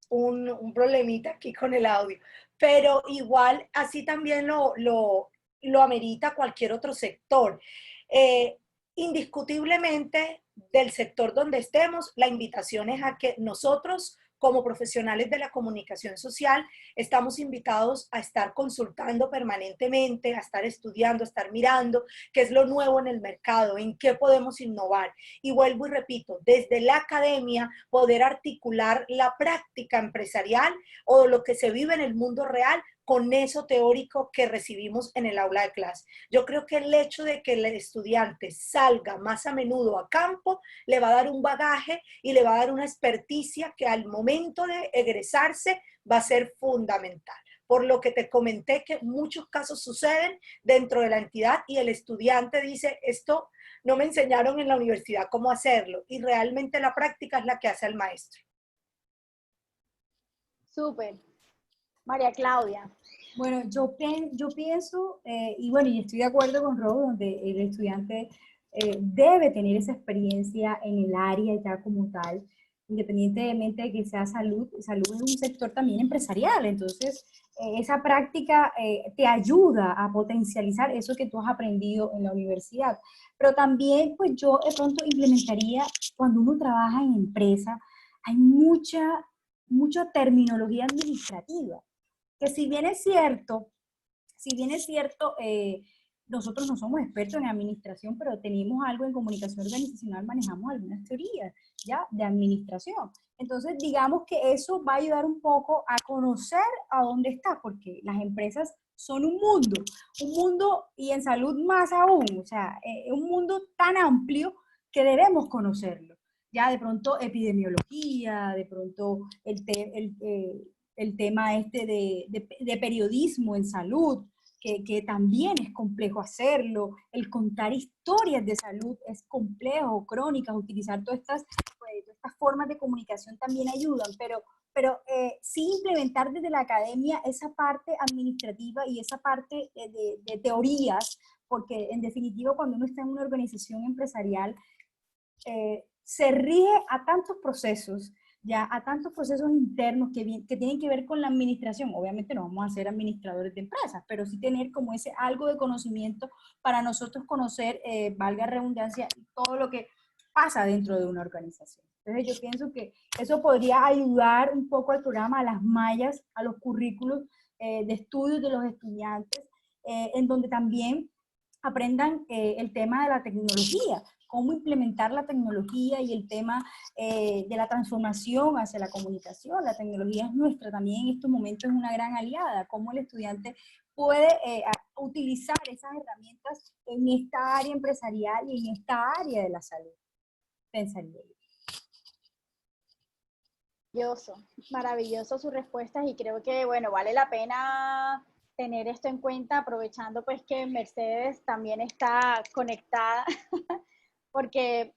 un problemita aquí con el audio, pero igual así también lo amerita cualquier otro sector. Indiscutiblemente, del sector donde estemos, la invitación es a que nosotros, como profesionales de la comunicación social, estamos invitados a estar consultando permanentemente, a estar estudiando, a estar mirando qué es lo nuevo en el mercado, en qué podemos innovar. Y vuelvo y repito, desde la academia poder articular la práctica empresarial o lo que se vive en el mundo real con eso teórico que recibimos en el aula de clase. Yo creo que el hecho de que el estudiante salga más a menudo a campo le va a dar un bagaje y le va a dar una experticia que al momento de egresarse va a ser fundamental. Por lo que te comenté que muchos casos suceden dentro de la entidad y el estudiante dice, esto no me enseñaron en la universidad cómo hacerlo, y realmente la práctica es la que hace al maestro. Súper. María Claudia. Bueno, yo pienso, y bueno, y estoy de acuerdo con Rob, donde el estudiante debe tener esa experiencia en el área ya como tal, independientemente de que sea salud. Salud es un sector también empresarial, entonces esa práctica te ayuda a potencializar eso que tú has aprendido en la universidad. Pero también, pues yo de pronto implementaría, cuando uno trabaja en empresa, hay mucha terminología administrativa que si bien es cierto, nosotros no somos expertos en administración, pero tenemos algo en comunicación organizacional, manejamos algunas teorías ya de administración. Entonces, digamos que eso va a ayudar un poco a conocer a dónde está, porque las empresas son un mundo y en salud más aún, o sea, un mundo tan amplio que debemos conocerlo. Ya de pronto epidemiología, de pronto el tema este de periodismo en salud, que también es complejo hacerlo, el contar historias de salud es complejo, crónicas, utilizar todas estas formas de comunicación también ayudan, pero sí implementar desde la academia esa parte administrativa y esa parte de teorías, porque en definitiva cuando uno está en una organización empresarial, se rige a tantos procesos, ya a tantos procesos internos que tienen que ver con la administración. Obviamente no vamos a ser administradores de empresas, pero sí tener como ese algo de conocimiento para nosotros conocer, valga redundancia, todo lo que pasa dentro de una organización. Entonces yo pienso que eso podría ayudar un poco al programa, a las mallas, a los currículos de estudios de los estudiantes, en donde también aprendan el tema de la tecnología, cómo implementar la tecnología y el tema de la transformación hacia la comunicación. La tecnología es nuestra, también en estos momentos es una gran aliada, cómo el estudiante puede utilizar esas herramientas en esta área empresarial y en esta área de la salud. Pensaría yo. Maravilloso, maravilloso sus respuestas y creo que, bueno, vale la pena tener esto en cuenta, aprovechando pues que Mercedes también está conectada, porque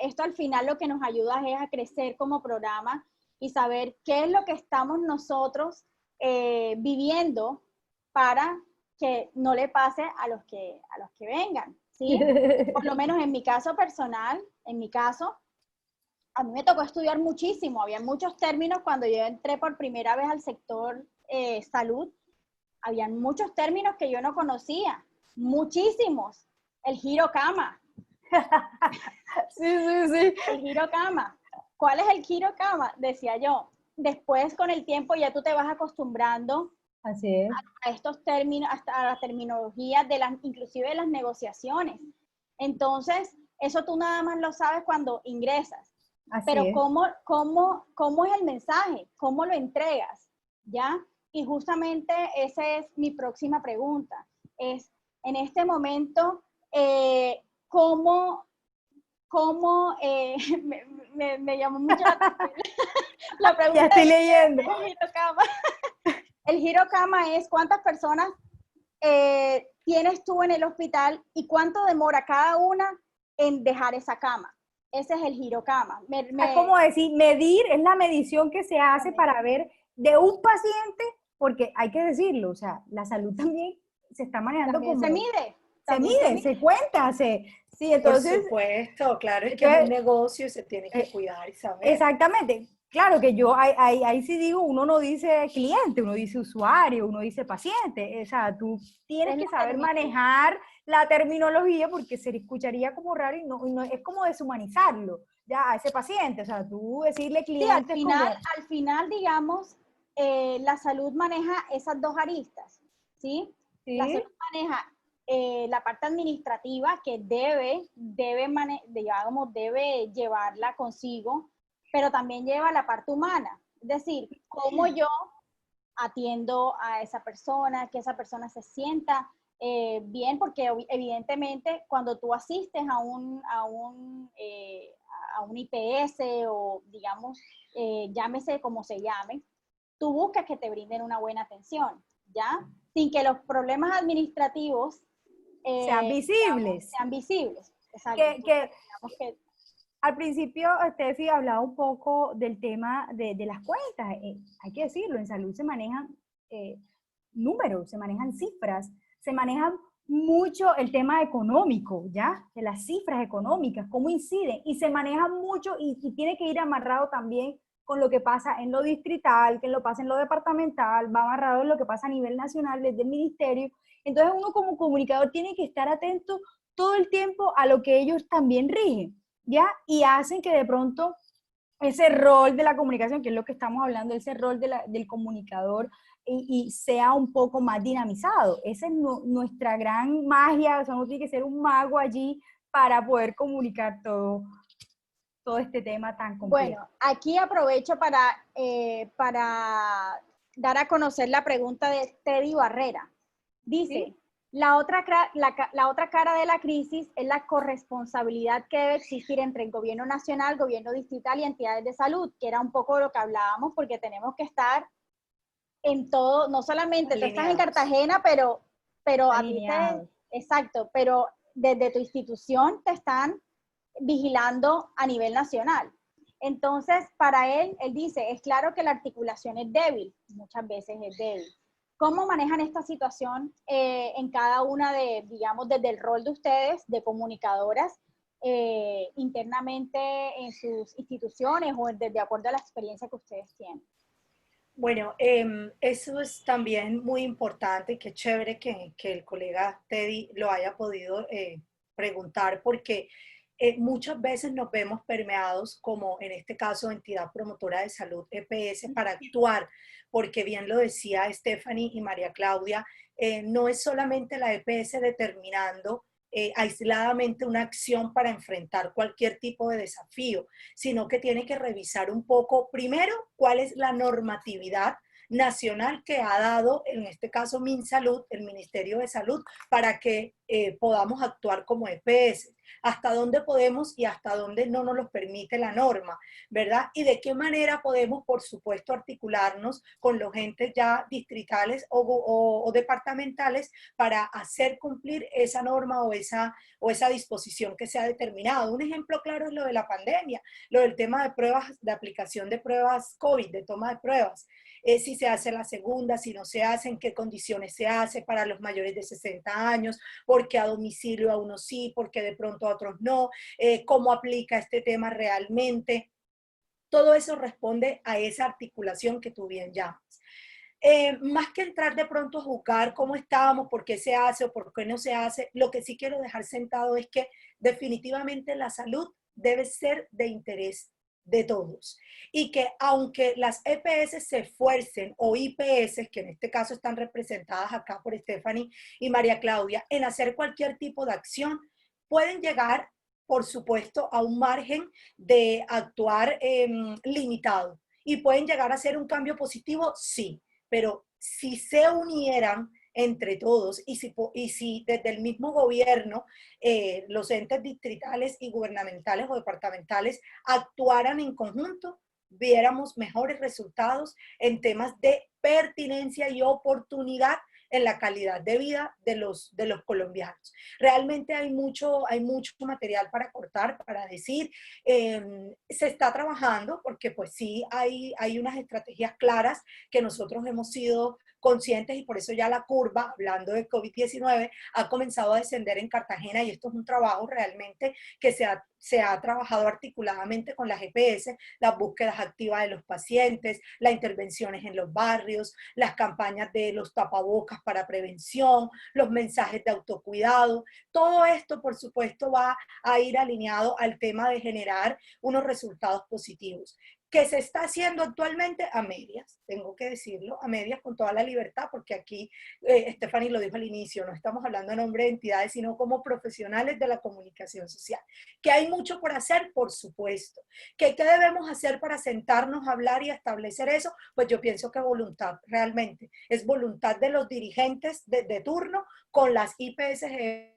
esto al final lo que nos ayuda es a crecer como programa y saber qué es lo que estamos nosotros viviendo para que no le pase a los que vengan, ¿sí? Por lo menos en mi caso personal, a mí me tocó estudiar muchísimo, había muchos términos cuando yo entré por primera vez al sector salud, habían muchos términos que yo no conocía, muchísimos. El giro cama. Sí. El giro cama. ¿Cuál es el giro cama? Decía yo. después con el tiempo ya tú te vas acostumbrando Así es. a estos términos, hasta a la terminología de las, inclusive de las negociaciones. Entonces, eso tú nada más lo sabes cuando ingresas. Así Pero es. ¿cómo es el mensaje? ¿Cómo lo entregas? ¿Ya? Y justamente esa es mi próxima pregunta. Es, en este momento, ¿cómo me llamó mucho la atención la pregunta? Ya estoy leyendo. El Hirokama. El Hirokama es ¿cuántas personas tienes tú en el hospital y cuánto demora cada una en dejar esa cama? Ese es el Hirokama. Es como decir, medir es la medición que se hace para ver de un paciente, porque hay que decirlo, o sea, la salud también se está manejando también como... se mide. Se También mide, se cuenta, sí, Por entonces... supuesto, claro, es que es un negocio y se tiene que cuidar y saber. Exactamente. Claro que yo ahí sí digo, uno no dice cliente, uno dice usuario, uno dice paciente. O sea, tú tienes que saber manejar la terminología porque se le escucharía como raro y no es como deshumanizarlo ya a ese paciente. O sea, tú decirle cliente sí, al final, digamos, la salud maneja esas dos aristas, ¿sí? ¿sí? La salud maneja la parte administrativa que debe llevarla consigo, pero también lleva la parte humana. Es decir, cómo yo atiendo a esa persona, que esa persona se sienta bien, porque evidentemente cuando tú asistes a un IPS o digamos, llámese como se llame, tú buscas que te brinden una buena atención, ¿ya? Sin que los problemas administrativos sean visibles. Sean visibles. Exacto. Que al principio, Steffi hablaba un poco del tema de las cuentas. Hay que decirlo, en salud se manejan números, se manejan cifras, se manejan mucho el tema económico, ¿ya? De las cifras económicas, cómo inciden, y se maneja mucho y tiene que ir amarrado también con lo que pasa en lo distrital, que lo pasa en lo departamental, va amarrado en lo que pasa a nivel nacional desde el ministerio. Entonces uno como comunicador tiene que estar atento todo el tiempo a lo que ellos también rigen, ¿ya? Y hacen que de pronto ese rol de la comunicación, que es lo que estamos hablando, ese rol del comunicador, y sea un poco más dinamizado. Esa es nuestra gran magia, o sea, uno tiene que ser un mago allí para poder comunicar todo este tema tan complejo. Bueno, aquí aprovecho para dar a conocer la pregunta de Teddy Barrera. Dice, ¿sí? La otra cara de la crisis es la corresponsabilidad que debe existir entre el gobierno nacional, gobierno distrital y entidades de salud, que era un poco lo que hablábamos, porque tenemos que estar en todo, no solamente tú estás en Cartagena, pero a ti exacto, pero desde tu institución te están vigilando a nivel nacional. Entonces, para él dice, es claro que la articulación es débil, muchas veces es débil. ¿Cómo manejan esta situación en cada una digamos, desde el rol de ustedes, de comunicadoras, internamente en sus instituciones o de acuerdo a la experiencia que ustedes tienen? Bueno, eso es también muy importante y qué chévere que el colega Teddy lo haya podido preguntar, porque muchas veces nos vemos permeados, como en este caso entidad promotora de salud, EPS, para actuar, porque bien lo decía Stephanie y María Claudia, no es solamente la EPS determinando aisladamente una acción para enfrentar cualquier tipo de desafío, sino que tiene que revisar un poco, primero, cuál es la normatividad nacional que ha dado, en este caso MinSalud, el Ministerio de Salud, para que podamos actuar como EPS, hasta dónde podemos y hasta dónde no nos lo permite la norma, ¿verdad? Y de qué manera podemos, por supuesto, articularnos con los entes ya distritales o departamentales para hacer cumplir esa norma o esa disposición que se ha determinado. Un ejemplo claro es lo de la pandemia, lo del tema de pruebas, de aplicación de pruebas COVID, de toma de pruebas. Si se hace la segunda, si no se hace, en qué condiciones se hace para los mayores de 60 años, porque a domicilio a unos sí, porque de pronto a otros no, cómo aplica este tema realmente. Todo eso responde a esa articulación que tú bien llamas. Más que entrar de pronto a juzgar cómo estábamos, por qué se hace o por qué no se hace, lo que sí quiero dejar sentado es que definitivamente la salud debe ser de interés de todos. Y que aunque las EPS se esfuercen, o IPS, que en este caso están representadas acá por Stephanie y María Claudia, en hacer cualquier tipo de acción, pueden llegar, por supuesto, a un margen de actuar limitado. Y pueden llegar a ser un cambio positivo, sí, pero si se unieran entre todos y si desde el mismo gobierno, los entes distritales y gubernamentales o departamentales actuaran en conjunto, viéramos mejores resultados en temas de pertinencia y oportunidad en la calidad de vida de los colombianos. Realmente hay mucho material para cortar, para decir. Se está trabajando porque pues sí hay unas estrategias claras que nosotros hemos sido conscientes, y por eso ya la curva, hablando de COVID-19, ha comenzado a descender en Cartagena, y esto es un trabajo realmente que se ha trabajado articuladamente con las EPS, las búsquedas activas de los pacientes, las intervenciones en los barrios, las campañas de los tapabocas para prevención, los mensajes de autocuidado. Todo esto, por supuesto, va a ir alineado al tema de generar unos resultados positivos, que se está haciendo actualmente a medias, tengo que decirlo, a medias con toda la libertad, porque aquí, Stephanie lo dijo al inicio, no estamos hablando en nombre de entidades, sino como profesionales de la comunicación social. ¿Que hay mucho por hacer? Por supuesto. ¿Qué debemos hacer para sentarnos a hablar y establecer eso? Pues yo pienso que voluntad, realmente, es voluntad de los dirigentes de turno, con las IPS,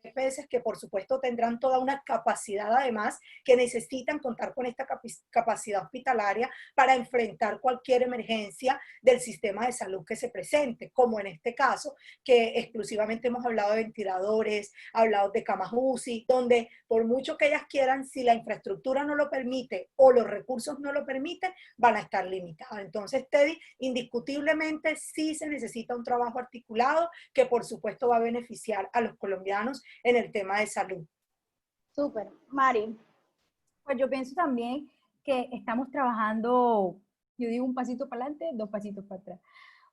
EPS, que por supuesto tendrán toda una capacidad, además, que necesitan contar con esta capacidad hospitalaria para enfrentar cualquier emergencia del sistema de salud que se presente, como en este caso, que exclusivamente hemos hablado de ventiladores, hablado de camas UCI, donde por mucho que ellas quieran, si la infraestructura no lo permite o los recursos no lo permiten, van a estar limitados. Entonces, Teddy, indiscutiblemente sí se necesita un trabajo articulado que por supuesto va a beneficiar a los colombianos en el tema de salud. Súper. Mari. Pues yo pienso también que estamos trabajando, yo digo un pasito para adelante, dos pasitos para atrás.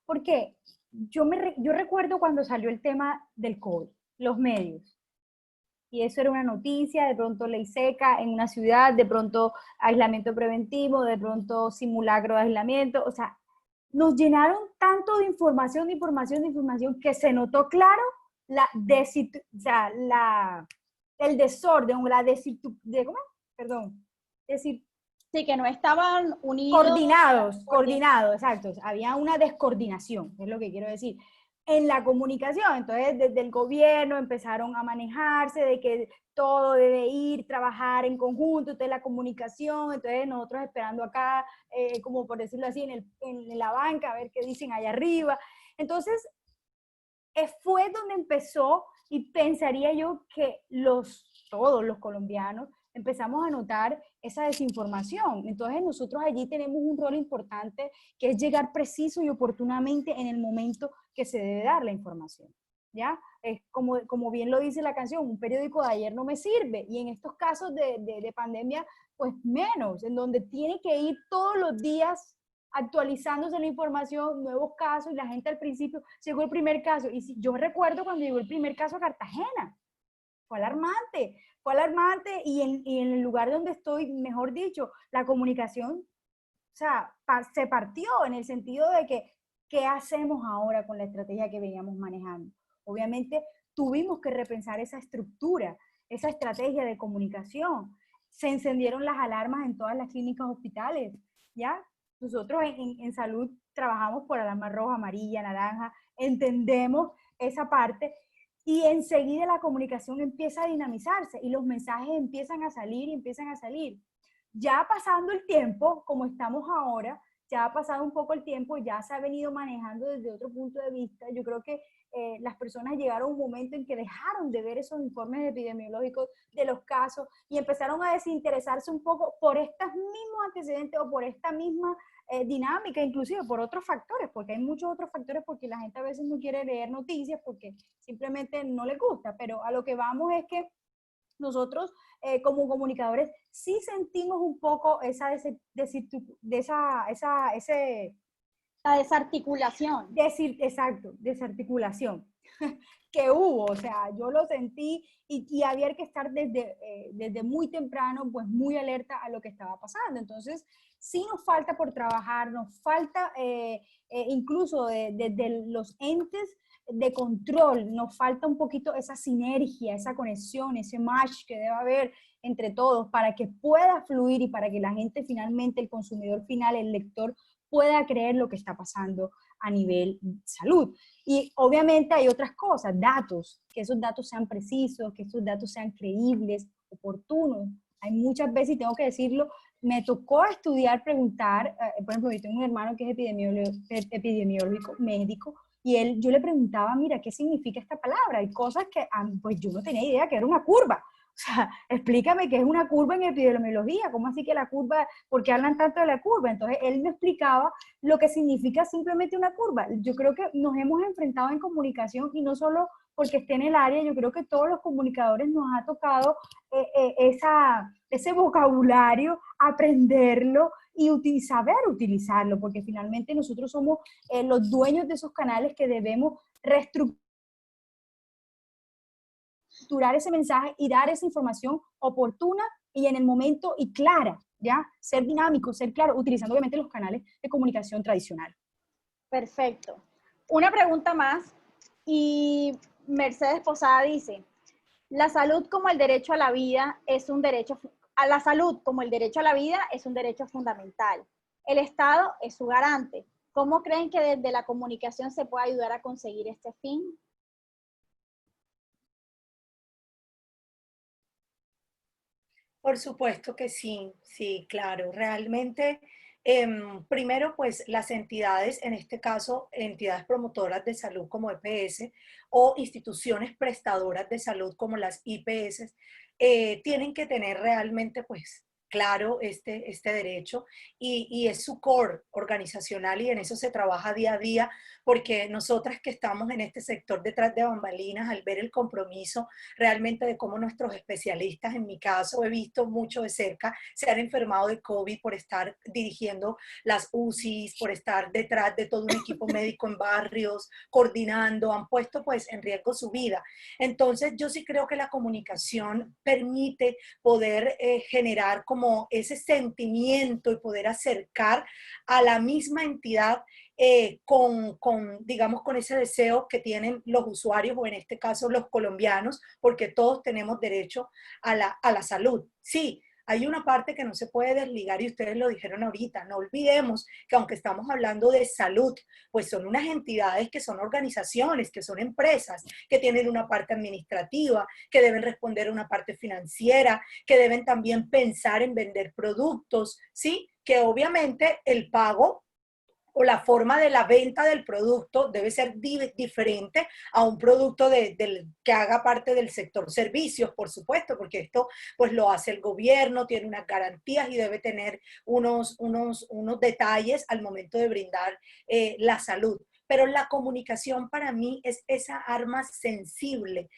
Porque yo recuerdo cuando salió el tema del COVID, los medios, y eso era una noticia, de pronto ley seca en una ciudad, de pronto aislamiento preventivo, de pronto simulacro de aislamiento, o sea, nos llenaron tanto de información, que se notó claro el desorden, ¿cómo? Perdón. Sí, que no estaban unidos. Coordinados, exacto. Había una descoordinación, es lo que quiero decir, en la comunicación. Entonces, desde el gobierno empezaron a manejarse de que todo debe trabajar en conjunto, entonces la comunicación, entonces nosotros esperando acá, como por decirlo así, en la banca, a ver qué dicen allá arriba. Entonces, fue donde empezó, y pensaría yo que todos los colombianos empezamos a notar esa desinformación. Entonces nosotros allí tenemos un rol importante, que es llegar preciso y oportunamente en el momento que se debe dar la información, ¿ya? Es como bien lo dice la canción, un periódico de ayer no me sirve, y en estos casos de pandemia, pues menos, en donde tiene que ir todos los días actualizándose la información, nuevos casos, y la gente al principio llegó el primer caso, y yo recuerdo cuando llegó el primer caso a Cartagena, fue alarmante, y en el lugar donde estoy, mejor dicho, la comunicación, o sea, se partió en el sentido de que, ¿qué hacemos ahora con la estrategia que veníamos manejando? Obviamente tuvimos que repensar esa estructura, esa estrategia de comunicación. Se encendieron las alarmas en todas las clínicas hospitales, ¿ya? Nosotros en salud trabajamos por alarma roja, amarilla, naranja, entendemos esa parte, y enseguida la comunicación empieza a dinamizarse y los mensajes empiezan a salir. Ya pasando el tiempo, como estamos ahora, ya ha pasado un poco el tiempo, ya se ha venido manejando desde otro punto de vista. Yo creo que las personas llegaron a un momento en que dejaron de ver esos informes epidemiológicos de los casos y empezaron a desinteresarse un poco por estos mismos antecedentes o por esta misma dinámica, inclusive por otros factores, porque hay muchos otros factores, porque la gente a veces no quiere leer noticias porque simplemente no les gusta, pero a lo que vamos es que nosotros como comunicadores sí sentimos un poco esa La desarticulación. Exacto, desarticulación. que hubo, o sea, yo lo sentí y había que estar desde muy temprano, pues muy alerta a lo que estaba pasando. Entonces, sí nos falta por trabajar, nos falta incluso desde los entes de control, nos falta un poquito esa sinergia, esa conexión, ese match que debe haber entre todos para que pueda fluir y para que la gente finalmente, el consumidor final, el lector, pueda creer lo que está pasando a nivel salud. Y obviamente hay otras cosas, datos, que esos datos sean precisos, que esos datos sean creíbles, oportunos. Hay muchas veces, y tengo que decirlo, me tocó estudiar, preguntar, por ejemplo, yo tengo un hermano que es epidemiólogo médico, y yo le preguntaba, mira, ¿qué significa esta palabra? Hay cosas que pues yo no tenía idea que era una curva. O sea, explícame qué es una curva en epidemiología, ¿cómo así que la curva, por qué hablan tanto de la curva? Entonces él me explicaba lo que significa simplemente una curva. Yo creo que nos hemos enfrentado en comunicación y no solo porque esté en el área, yo creo que todos los comunicadores nos ha tocado ese vocabulario, aprenderlo y saber utilizarlo, porque finalmente nosotros somos los dueños de esos canales que debemos reestructurar ese mensaje y dar esa información oportuna y en el momento y clara, ¿ya? Ser dinámico, ser claro, utilizando obviamente los canales de comunicación tradicional. Perfecto. Una pregunta más y Mercedes Posada dice, la salud como el derecho a la vida es un derecho, a la salud como el derecho a la vida es un derecho fundamental. El Estado es su garante. ¿Cómo creen que desde la comunicación se puede ayudar a conseguir este fin? Por supuesto que sí, sí, claro. Realmente, primero, pues las entidades, en este caso, entidades promotoras de salud como EPS o instituciones prestadoras de salud como las IPS, tienen que tener realmente, pues, claro este derecho y es su core organizacional y en eso se trabaja día a día porque nosotras que estamos en este sector detrás de bambalinas, al ver el compromiso realmente de cómo nuestros especialistas, en mi caso, he visto mucho de cerca, se han enfermado de COVID por estar dirigiendo las UCIs, por estar detrás de todo un equipo médico en barrios, coordinando, han puesto pues en riesgo su vida. Entonces yo sí creo que la comunicación permite poder generar como ese sentimiento y poder acercar a la misma entidad digamos, con ese deseo que tienen los usuarios, o en este caso los colombianos, porque todos tenemos derecho a la salud. Sí, hay una parte que no se puede desligar y ustedes lo dijeron ahorita, no olvidemos que aunque estamos hablando de salud, pues son unas entidades que son organizaciones, que son empresas, que tienen una parte administrativa, que deben responder a una parte financiera, que deben también pensar en vender productos, ¿sí? Que obviamente el pago o la forma de la venta del producto debe ser diferente a un producto que haga parte del sector servicios, por supuesto, porque esto pues lo hace el gobierno, tiene unas garantías y debe tener unos detalles al momento de brindar la salud. Pero la comunicación para mí es esa arma sensible,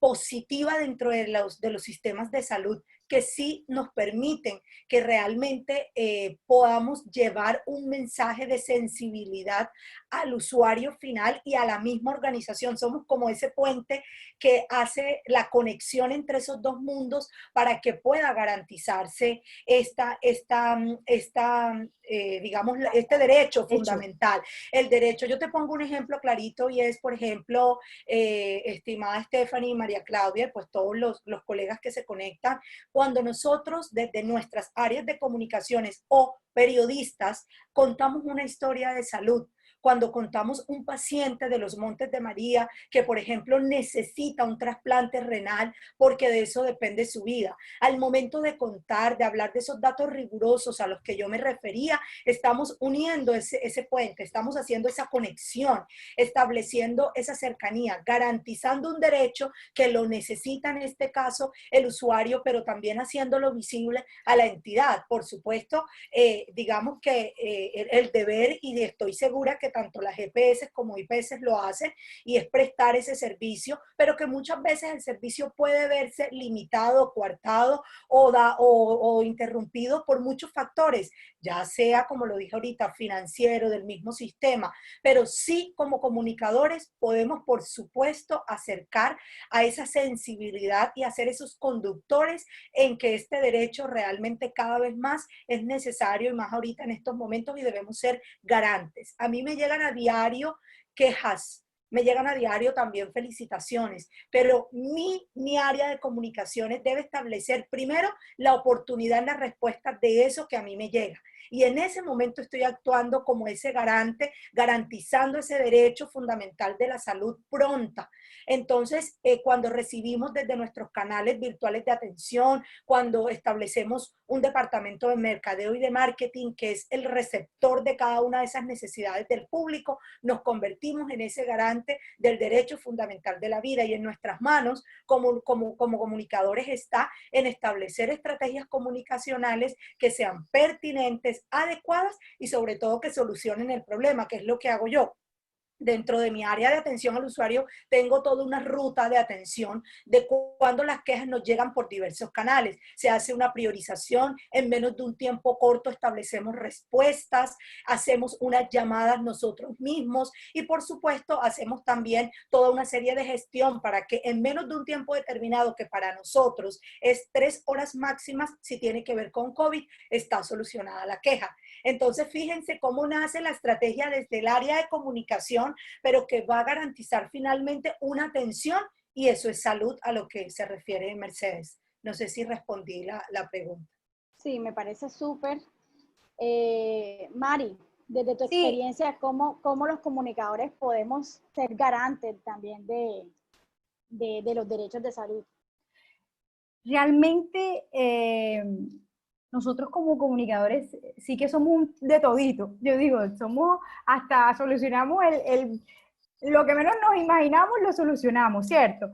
positiva dentro de los sistemas de salud que sí nos permiten que realmente podamos llevar un mensaje de sensibilidad al usuario final y a la misma organización. Somos como ese puente que hace la conexión entre esos dos mundos para que pueda garantizarse digamos, este derecho fundamental. El derecho, yo te pongo un ejemplo clarito y es, por ejemplo, estimada Stephanie y María Claudia, pues todos los colegas que se conectan, cuando nosotros desde nuestras áreas de comunicaciones o periodistas contamos una historia de salud, cuando contamos un paciente de los Montes de María que, por ejemplo, necesita un trasplante renal porque de eso depende su vida. Al momento de contar, de hablar de esos datos rigurosos a los que yo me refería, estamos uniendo ese puente, estamos haciendo esa conexión, estableciendo esa cercanía, garantizando un derecho que lo necesita en este caso el usuario, pero también haciéndolo visible a la entidad. Por supuesto, digamos que el deber, y estoy segura que tanto las EPS como IPS lo hacen, y es prestar ese servicio, pero que muchas veces el servicio puede verse limitado, coartado o interrumpido por muchos factores, ya sea, como lo dije ahorita, financiero, del mismo sistema, pero sí como comunicadores podemos, por supuesto, acercar a esa sensibilidad y hacer esos conductores en que este derecho realmente cada vez más es necesario, y más ahorita en estos momentos, y debemos ser garantes. A mí me llegan a diario quejas, me llegan a diario también felicitaciones, pero mi área de comunicaciones debe establecer primero la oportunidad en la respuesta de eso que a mí me llega. Y en ese momento estoy actuando como ese garante, garantizando ese derecho fundamental de la salud pronta. Entonces, cuando recibimos desde nuestros canales virtuales de atención, cuando establecemos un departamento de mercadeo y de marketing, que es el receptor de cada una de esas necesidades del público, nos convertimos en ese garante del derecho fundamental de la vida, y en nuestras manos como comunicadores está en establecer estrategias comunicacionales que sean pertinentes, adecuadas y sobre todo que solucionen el problema, que es lo que hago yo. Dentro de mi área de atención al usuario tengo toda una ruta de atención de cuando las quejas nos llegan por diversos canales. Se hace una priorización, en menos de un tiempo corto establecemos respuestas, hacemos unas llamadas nosotros mismos, y por supuesto hacemos también toda una serie de gestión para que en menos de un tiempo determinado, que para nosotros es 3 horas máximas, si tiene que ver con COVID, está solucionada la queja. Entonces, fíjense cómo nace la estrategia desde el área de comunicación, pero que va a garantizar finalmente una atención, y eso es salud, a lo que se refiere Mercedes. No sé si respondí la pregunta. Sí, me parece súper. Mari, desde tu Sí, experiencia, ¿cómo los comunicadores podemos ser garantes también de los derechos de salud? realmente nosotros como comunicadores sí que somos un de todito. Yo digo, somos, hasta solucionamos lo que menos nos imaginamos, lo solucionamos, ¿cierto?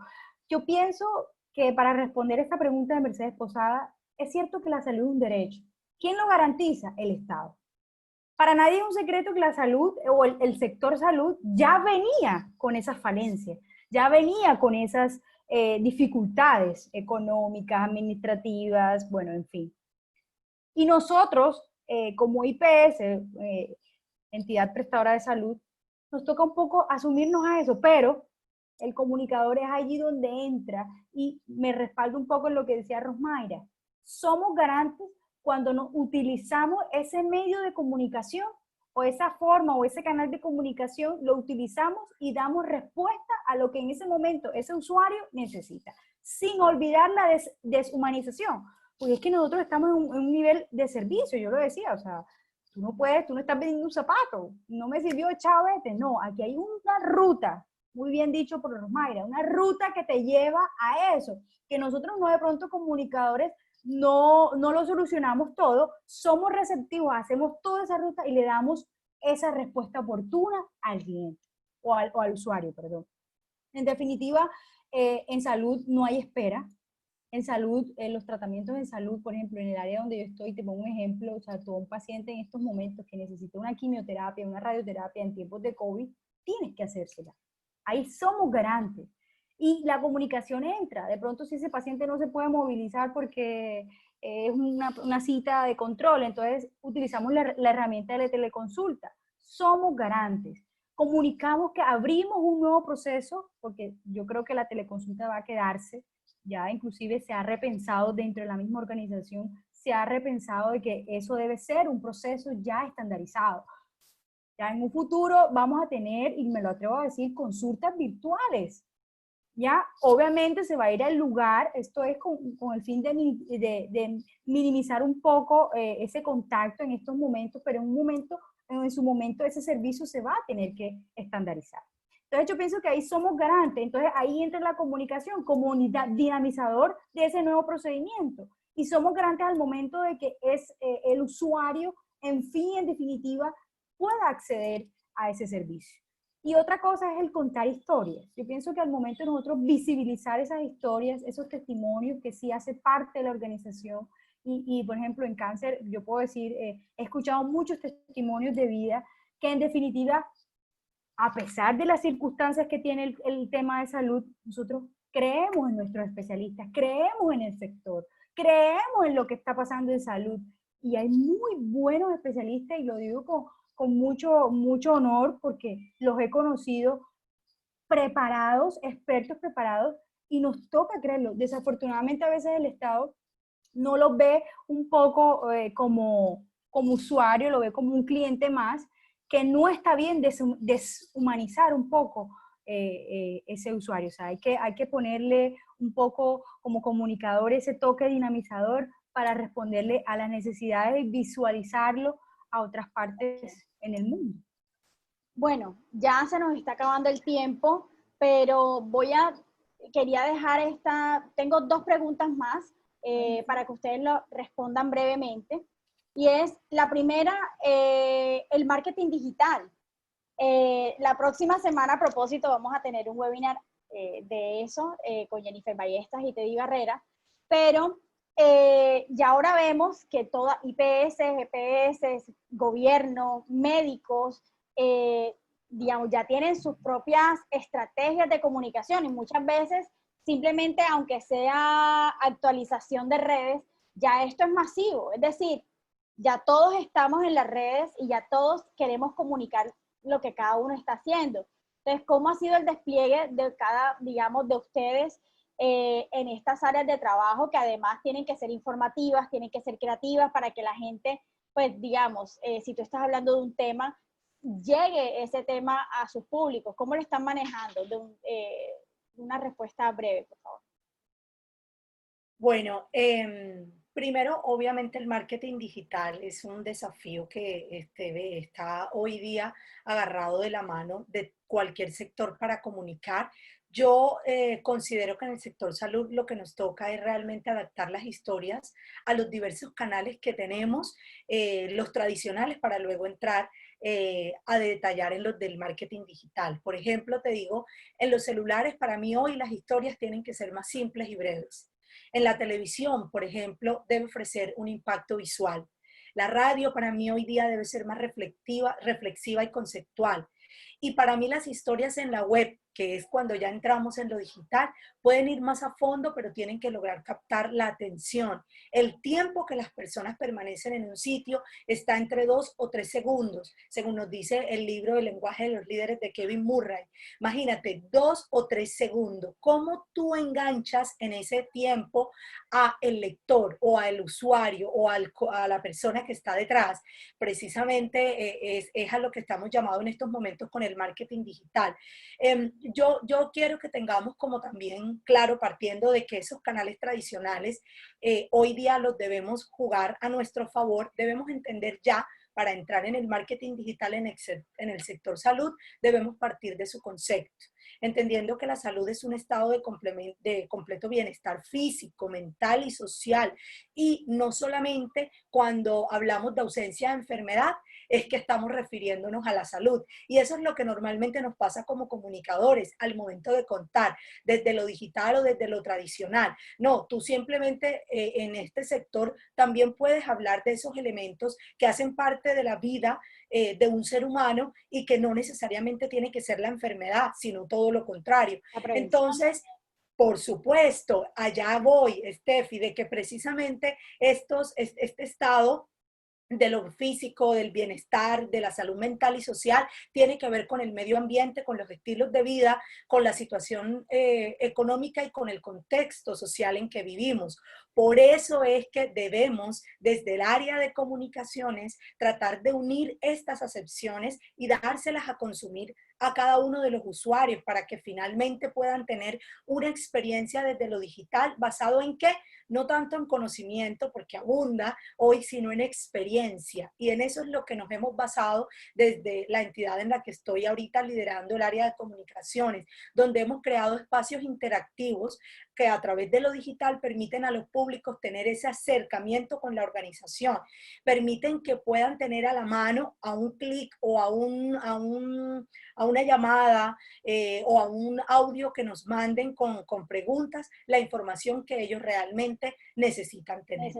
Yo pienso que para responder esta pregunta de Mercedes Posada, es cierto que la salud es un derecho. ¿Quién lo garantiza? El Estado. Para nadie es un secreto que la salud o el sector salud ya venía con esas falencias, ya venía con esas dificultades económicas, administrativas, bueno, en fin. Y nosotros, como IPS, entidad prestadora de salud, nos toca un poco asumirnos a eso, pero el comunicador es allí donde entra, y me respaldo un poco en lo que decía Rosmayra. Somos garantes cuando nos utilizamos ese medio de comunicación, o esa forma o ese canal de comunicación, lo utilizamos y damos respuesta a lo que en ese momento ese usuario necesita, sin olvidar la deshumanización, porque es que nosotros estamos en un nivel de servicio, yo lo decía, o sea, tú no puedes, tú no estás vendiendo un zapato, no me sirvió, chao, vete, no, aquí hay una ruta, muy bien dicho por Rosmayra, una ruta que te lleva a eso, que nosotros no, de pronto comunicadores no lo solucionamos todo, somos receptivos, hacemos toda esa ruta y le damos esa respuesta oportuna al cliente o al usuario, perdón. En definitiva, en salud no hay espera. En salud, los tratamientos en salud, por ejemplo, en el área donde yo estoy, te pongo un ejemplo, o sea, todo un paciente en estos momentos que necesita una quimioterapia, una radioterapia en tiempos de COVID, tienes que hacérsela. Ahí somos garantes. Y la comunicación entra. De pronto, si ese paciente no se puede movilizar porque es una cita de control, entonces utilizamos la herramienta de la teleconsulta. Somos garantes. Comunicamos que abrimos un nuevo proceso, porque yo creo que la teleconsulta va a quedarse. Ya inclusive se ha repensado dentro de la misma organización, se ha repensado de que eso debe ser un proceso ya estandarizado. Ya en un futuro vamos a tener, y me lo atrevo a decir, consultas virtuales. Ya, obviamente se va a ir al lugar, esto es con el fin de minimizar un poco ese contacto en estos momentos, pero en su momento ese servicio se va a tener que estandarizar. Entonces yo pienso que ahí somos garantes, entonces ahí entra la comunicación como dinamizador de ese nuevo procedimiento, y somos garantes al momento de que es el usuario, en fin, en definitiva, pueda acceder a ese servicio. Y otra cosa es el contar historias. Yo pienso que al momento de nosotros visibilizar esas historias, esos testimonios que sí hace parte de la organización, y por ejemplo en cáncer, yo puedo decir, he escuchado muchos testimonios de vida que en definitiva a pesar de las circunstancias que tiene el tema de salud, nosotros creemos en nuestros especialistas, creemos en el sector, creemos en lo que está pasando en salud. Y hay muy buenos especialistas, y lo digo con mucho honor, porque los he conocido preparados, expertos preparados, y nos toca creerlo. Desafortunadamente a veces el Estado no los ve un poco como usuario, lo ve como un cliente más, que no está bien deshumanizar un poco ese usuario. O sea, hay que ponerle un poco como comunicador ese toque dinamizador para responderle a las necesidades y visualizarlo a otras partes en el mundo. Bueno, ya se nos está acabando el tiempo, pero quería dejar tengo 2 preguntas más para que ustedes lo respondan brevemente. Y es, la primera, el marketing digital. La próxima semana, a propósito, vamos a tener un webinar de eso con Jennifer Ballestas y Teddy Barrera, pero ya ahora vemos que toda IPS, GPS, gobierno, médicos, digamos, ya tienen sus propias estrategias de comunicación y muchas veces simplemente, aunque sea actualización de redes, ya esto es masivo, es decir, ya todos estamos en las redes y ya todos queremos comunicar lo que cada uno está haciendo. Entonces, ¿cómo ha sido el despliegue de digamos, de ustedes en estas áreas de trabajo que además tienen que ser informativas, tienen que ser creativas para que la gente, pues, digamos, si tú estás hablando de un tema, llegue ese tema a sus públicos? ¿Cómo lo están manejando? Una respuesta breve, por favor. Bueno, primero, obviamente el marketing digital es un desafío que está hoy día agarrado de la mano de cualquier sector para comunicar. Yo considero que en el sector salud lo que nos toca es realmente adaptar las historias a los diversos canales que tenemos, los tradicionales, para luego entrar a detallar en los del marketing digital. Por ejemplo, te digo, en los celulares para mí hoy las historias tienen que ser más simples y breves. En la televisión, por ejemplo, debe ofrecer un impacto visual. La radio para mí hoy día debe ser más reflexiva y conceptual. Y para mí las historias en la web, que es cuando ya entramos en lo digital, pueden ir más a fondo, pero tienen que lograr captar la atención. El tiempo que las personas permanecen en un sitio está entre 2 o 3 segundos, según nos dice el libro El lenguaje de los líderes de Kevin Murray. Imagínate, 2 o 3 segundos. ¿Cómo tú enganchas en ese tiempo a el lector o al usuario o a la persona que está detrás? Precisamente es a lo que estamos llamados en estos momentos con el marketing digital. Yo quiero que tengamos como también claro, partiendo de que esos canales tradicionales hoy día los debemos jugar a nuestro favor, debemos entender ya, para entrar en el marketing digital en el sector salud, debemos partir de su concepto, entendiendo que la salud es un estado de completo bienestar físico, mental y social, y no solamente cuando hablamos de ausencia de enfermedad, es que estamos refiriéndonos a la salud. Y eso es lo que normalmente nos pasa como comunicadores al momento de contar, desde lo digital o desde lo tradicional. No, tú simplemente en este sector también puedes hablar de esos elementos que hacen parte de la vida de un ser humano y que no necesariamente tiene que ser la enfermedad, sino todo lo contrario. Entonces, por supuesto, allá voy, Steffi, de que precisamente este estado de lo físico, del bienestar, de la salud mental y social, tiene que ver con el medio ambiente, con los estilos de vida, con la situación económica y con el contexto social en que vivimos. Por eso es que debemos, desde el área de comunicaciones, tratar de unir estas acepciones y dárselas a consumir a cada uno de los usuarios para que finalmente puedan tener una experiencia desde lo digital basado en qué, no tanto en conocimiento, porque abunda hoy, sino en experiencia. Y en eso es lo que nos hemos basado desde la entidad en la que estoy ahorita liderando el área de comunicaciones, donde hemos creado espacios interactivos que a través de lo digital permiten a los públicos tener ese acercamiento con la organización, permiten que puedan tener a la mano, a un clic o a una llamada o a un audio que nos manden con preguntas, la información que ellos realmente paciente necesitan tener.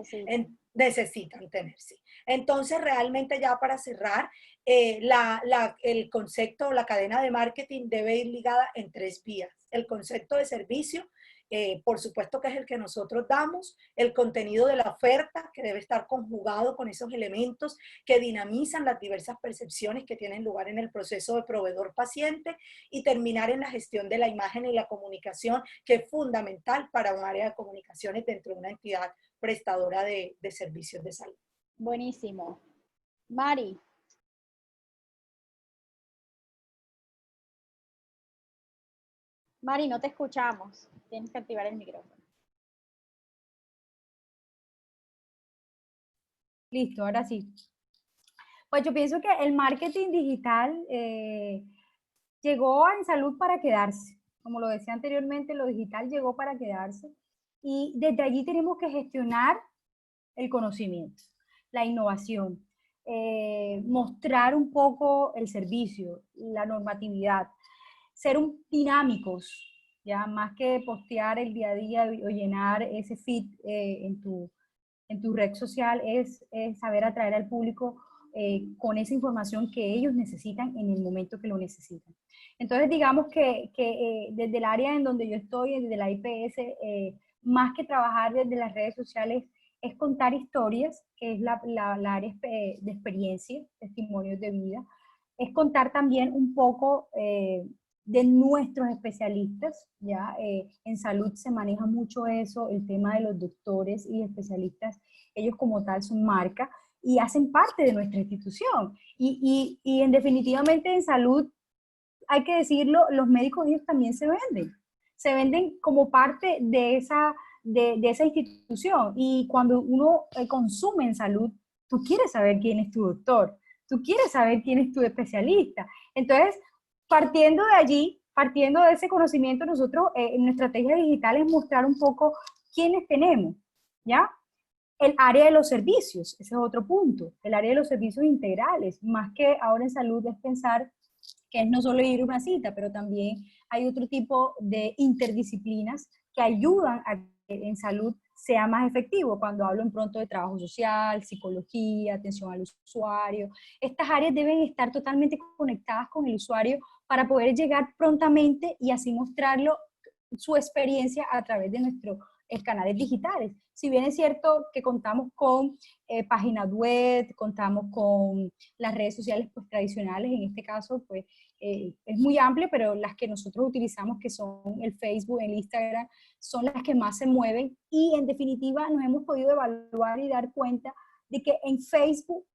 Necesitan. Sí. Entonces, realmente ya para cerrar, el concepto, la cadena de marketing debe ir ligada en 3 vías. El concepto de servicio, por supuesto que es el que nosotros damos, el contenido de la oferta, que debe estar conjugado con esos elementos que dinamizan las diversas percepciones que tienen lugar en el proceso de proveedor-paciente, y terminar en la gestión de la imagen y la comunicación, que es fundamental para un área de comunicaciones dentro de una entidad prestadora de servicios de salud. Buenísimo. Mari. Mari, no te escuchamos. Tienes que activar el micrófono. Listo, ahora sí. Pues yo pienso que el marketing digital llegó en salud para quedarse. Como lo decía anteriormente, lo digital llegó para quedarse. Y desde allí tenemos que gestionar el conocimiento, la innovación, mostrar un poco el servicio, la normatividad, ser dinámicos, ya más que postear el día a día o llenar ese feed en tu red social, es saber atraer al público con esa información que ellos necesitan en el momento que lo necesitan. Entonces, digamos que desde el área en donde yo estoy, desde la IPS, más que trabajar desde las redes sociales, es contar historias, que es la área de experiencia, testimonios de vida. Es contar también un poco de nuestros especialistas, ¿ya? En salud se maneja mucho eso, el tema de los doctores y especialistas, ellos como tal son marca y hacen parte de nuestra institución. Y en definitivamente en salud, hay que decirlo, los médicos ellos también se venden como parte de esa institución. Y cuando uno consume en salud, tú quieres saber quién es tu doctor, tú quieres saber quién es tu especialista. Entonces, partiendo de allí, partiendo de ese conocimiento, nosotros en nuestra estrategia digital es mostrar un poco quiénes tenemos, ¿ya? El área de los servicios, ese es otro punto, el área de los servicios integrales, más que ahora en salud es pensar que es no solo ir a una cita, pero también hay otro tipo de interdisciplinas que ayudan a que en salud sea más efectivo. Cuando hablo en pronto de trabajo social, psicología, atención al usuario, estas áreas deben estar totalmente conectadas con el usuario para poder llegar prontamente y así mostrarlo su experiencia a través de nuestros canales digitales. Si bien es cierto que contamos con páginas web, contamos con las redes sociales pues, tradicionales, en este caso pues es muy amplio, pero las que nosotros utilizamos, que son el Facebook, el Instagram, son las que más se mueven y en definitiva nos hemos podido evaluar y dar cuenta de que en Facebook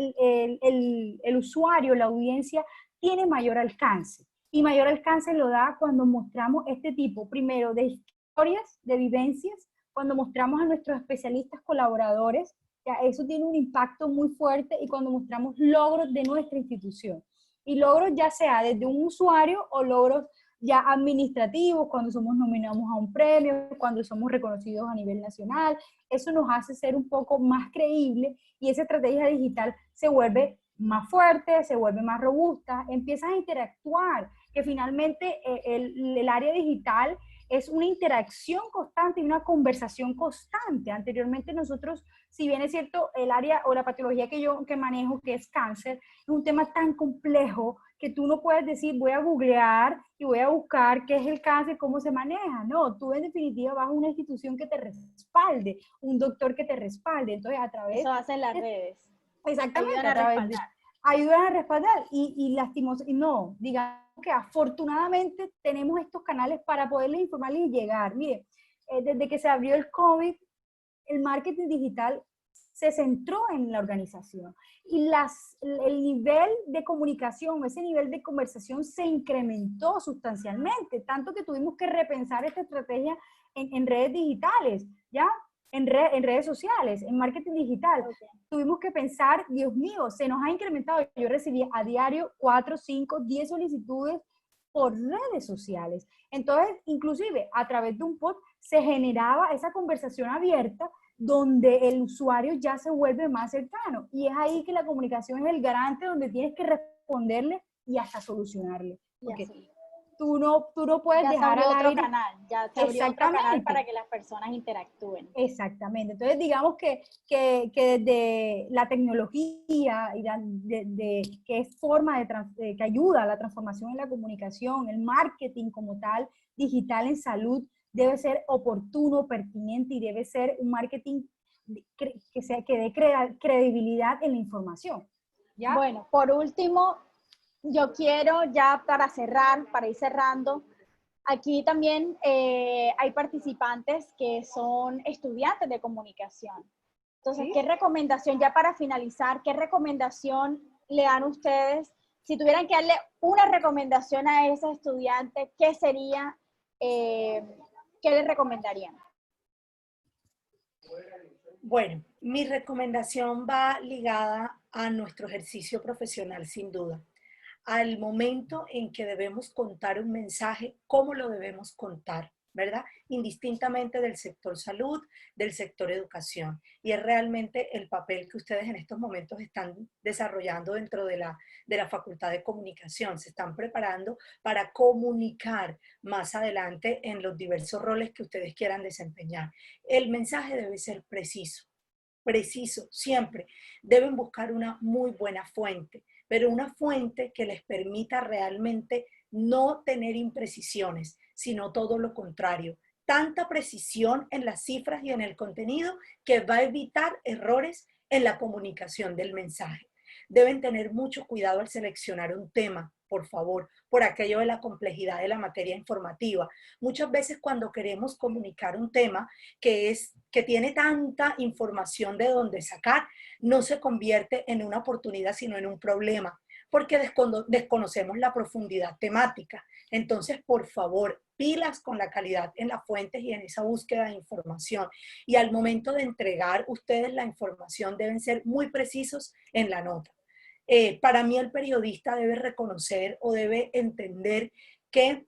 el usuario, la audiencia, tiene mayor alcance. Y mayor alcance lo da cuando mostramos este tipo, primero, de historias, de vivencias, cuando mostramos a nuestros especialistas colaboradores, ya eso tiene un impacto muy fuerte, y cuando mostramos logros de nuestra institución. Y logros ya sea desde un usuario o logros ya administrativos, cuando somos nominados a un premio, cuando somos reconocidos a nivel nacional, eso nos hace ser un poco más creíble y esa estrategia digital se vuelve más fuerte, se vuelve más robusta, empiezas a interactuar, que finalmente el área digital es una interacción constante y una conversación constante. Anteriormente nosotros, si bien es cierto, el área o la patología que manejo, que es cáncer, es un tema tan complejo que tú no puedes decir, voy a googlear y voy a buscar qué es el cáncer, cómo se maneja. No, tú en definitiva vas a una institución que te respalde, un doctor que te respalde. Entonces, a través... Eso hacen las redes. Exactamente, ayudan a respaldar. Ayudan a respaldar y lastimos, y no, digamos que afortunadamente tenemos estos canales para poderles informar y llegar. Mire, desde que se abrió el COVID, el marketing digital se centró en la organización y el nivel de comunicación, ese nivel de conversación se incrementó sustancialmente, tanto que tuvimos que repensar esta estrategia en redes digitales, ¿ya? En redes sociales, en marketing digital. Okay. Tuvimos que pensar, Dios mío, se nos ha incrementado. Yo recibía a diario 4, 5, 10 solicitudes por redes sociales. Entonces, inclusive, a través de un post se generaba esa conversación abierta donde el usuario ya se vuelve más cercano. Y es ahí que la comunicación es el garante donde tienes que responderle y hasta solucionarle. Porque tú no puedes Ya se dejar abrió al otro aire. canal, ya se abrió otro canal Exactamente. para que las personas interactúen. Exactamente. Entonces, digamos que desde la tecnología y que es forma que ayuda a la transformación en la comunicación, el marketing como tal, digital en salud, debe ser oportuno, pertinente y debe ser un marketing que dé credibilidad en la información. ¿Ya? Bueno, por último, yo quiero ya para cerrar, para ir cerrando, aquí también hay participantes que son estudiantes de comunicación. Entonces, ¿Sí? ¿qué recomendación, ya para finalizar, qué recomendación le dan ustedes? Si tuvieran que darle una recomendación a ese estudiante, ¿qué sería? ¿Qué le recomendarían? Bueno, mi recomendación va ligada a nuestro ejercicio profesional, sin duda. Al momento en que debemos contar un mensaje, cómo lo debemos contar, ¿verdad? Indistintamente del sector salud, del sector educación. Y es realmente el papel que ustedes en estos momentos están desarrollando dentro de la Facultad de Comunicación. Se están preparando para comunicar más adelante en los diversos roles que ustedes quieran desempeñar. El mensaje debe ser preciso, siempre. Deben buscar una muy buena fuente, pero una fuente que les permita realmente no tener imprecisiones, sino todo lo contrario. Tanta precisión en las cifras y en el contenido que va a evitar errores en la comunicación del mensaje. Deben tener mucho cuidado al seleccionar un tema, por favor, por aquello de la complejidad de la materia informativa. Muchas veces cuando queremos comunicar un tema que tiene tanta información de donde sacar, no se convierte en una oportunidad, sino en un problema, porque desconocemos la profundidad temática. Entonces, por favor, pilas con la calidad en las fuentes y en esa búsqueda de información. Y al momento de entregar ustedes la información, deben ser muy precisos en la nota. Para mí el periodista debe reconocer o debe entender que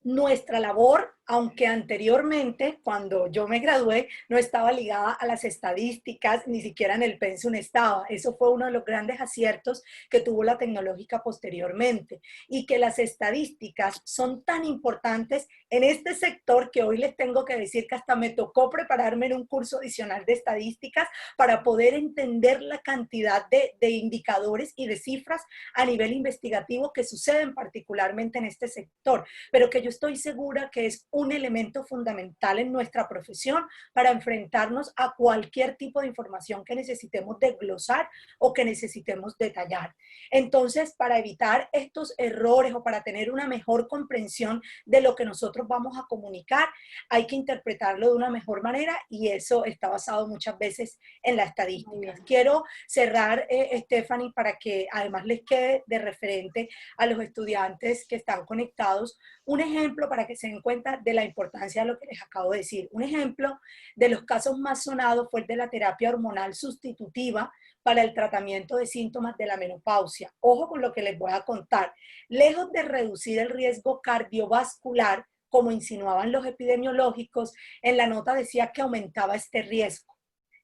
nuestra labor, aunque anteriormente, cuando yo me gradué, no estaba ligada a las estadísticas, ni siquiera en el pensum estaba. Eso fue uno de los grandes aciertos que tuvo la tecnológica posteriormente. Y que las estadísticas son tan importantes en este sector que hoy les tengo que decir que hasta me tocó prepararme en un curso adicional de estadísticas para poder entender la cantidad de indicadores y de cifras a nivel investigativo que suceden particularmente en este sector, pero que yo estoy segura que es un elemento fundamental en nuestra profesión para enfrentarnos a cualquier tipo de información que necesitemos desglosar o que necesitemos detallar. Entonces, para evitar estos errores o para tener una mejor comprensión de lo que nosotros vamos a comunicar, hay que interpretarlo de una mejor manera y eso está basado muchas veces en la estadística. Quiero cerrar, Stephanie, para que además les quede de referente a los estudiantes que están conectados un ejemplo para que se den cuenta de la importancia de lo que les acabo de decir. Un ejemplo de los casos más sonados fue el de la terapia hormonal sustitutiva para el tratamiento de síntomas de la menopausia. Ojo con lo que les voy a contar. Lejos de reducir el riesgo cardiovascular, como insinuaban los epidemiológicos, en la nota decía que aumentaba este riesgo.